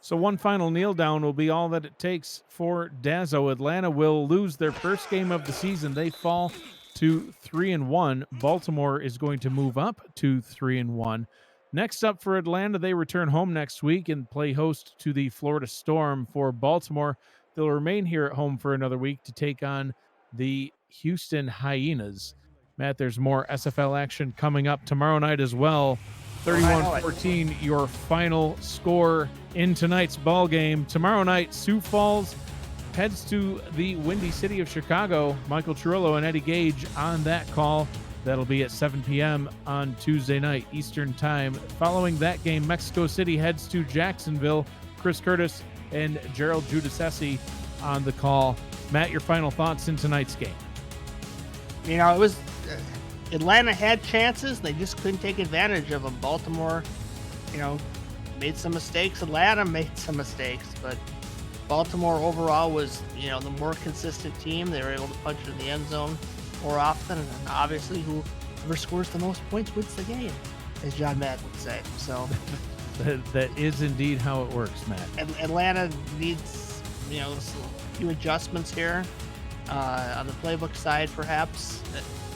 So one final kneel down will be all that it takes for Dazzo. Atlanta will lose their first game of the season. They fall to 3-1. Baltimore is going to move up to 3-1. Next up for Atlanta, they return home next week and play host to the Florida Storm. For Baltimore, they'll remain here at home for another week to take on the Houston Hyenas. Matt, there's more SFL action coming up tomorrow night as well. 31-14, your final score in tonight's ball game. Tomorrow night, Sioux Falls heads to the Windy City of Chicago. Michael Cirillo and Eddie Gage on that call. That'll be at 7 p.m. on Tuesday night, Eastern Time. Following that game, Mexico City heads to Jacksonville. Chris Curtis and Gerald Giudice on the call. Matt, your final thoughts in tonight's game? You know, it was Atlanta had chances. They just couldn't take advantage of them. Baltimore, made some mistakes. Atlanta made some mistakes, but Baltimore overall was, the more consistent team. They were able to punch it in the end zone more often, and obviously whoever scores the most points wins the game, as John Madden would say. So that is indeed how it works, Matt. Atlanta needs, a few adjustments here on the playbook side, perhaps.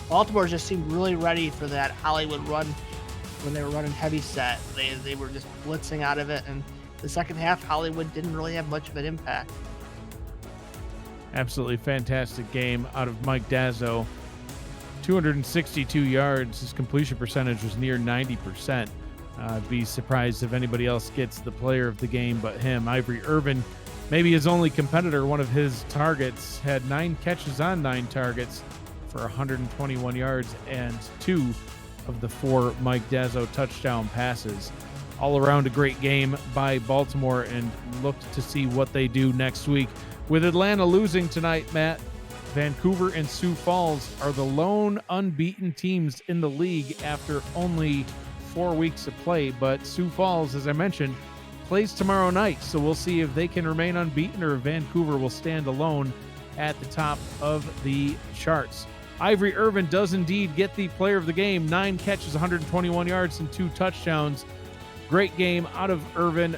Baltimore just seemed really ready for that Hollywood run when they were running heavy set. They were just blitzing out of it, and the second half, Hollywood didn't really have much of an impact. Absolutely fantastic game out of Mike Dazzo. 262 yards. His completion percentage was near 90%. I'd be surprised if anybody else gets the player of the game but him. Ivory Irvin, maybe his only competitor, one of his targets, had 9 catches on 9 targets for 121 yards and 2 of the 4 Mike Dazzo touchdown passes. All around a great game by Baltimore, and looked to see what they do next week. With Atlanta losing tonight, Matt, Vancouver and Sioux Falls are the lone unbeaten teams in the league after only 4 weeks of play. But Sioux Falls, as I mentioned, plays tomorrow night, so we'll see if they can remain unbeaten or if Vancouver will stand alone at the top of the charts. Ivory Irvin does indeed get the player of the game. 9 catches, 121 yards, and 2 touchdowns. Great game out of Irvin.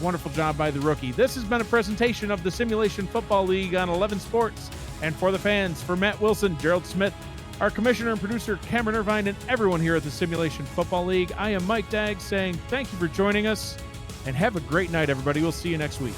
Wonderful job by the rookie. This has been a presentation of the Simulation Football League on 11 Sports. And for the fans, for Matt Wilson, Gerald Smith, our commissioner and producer Cameron Irvine, and everyone here at the Simulation Football League, I am Mike Daggs saying thank you for joining us, and have a great night, everybody. We'll see you next week.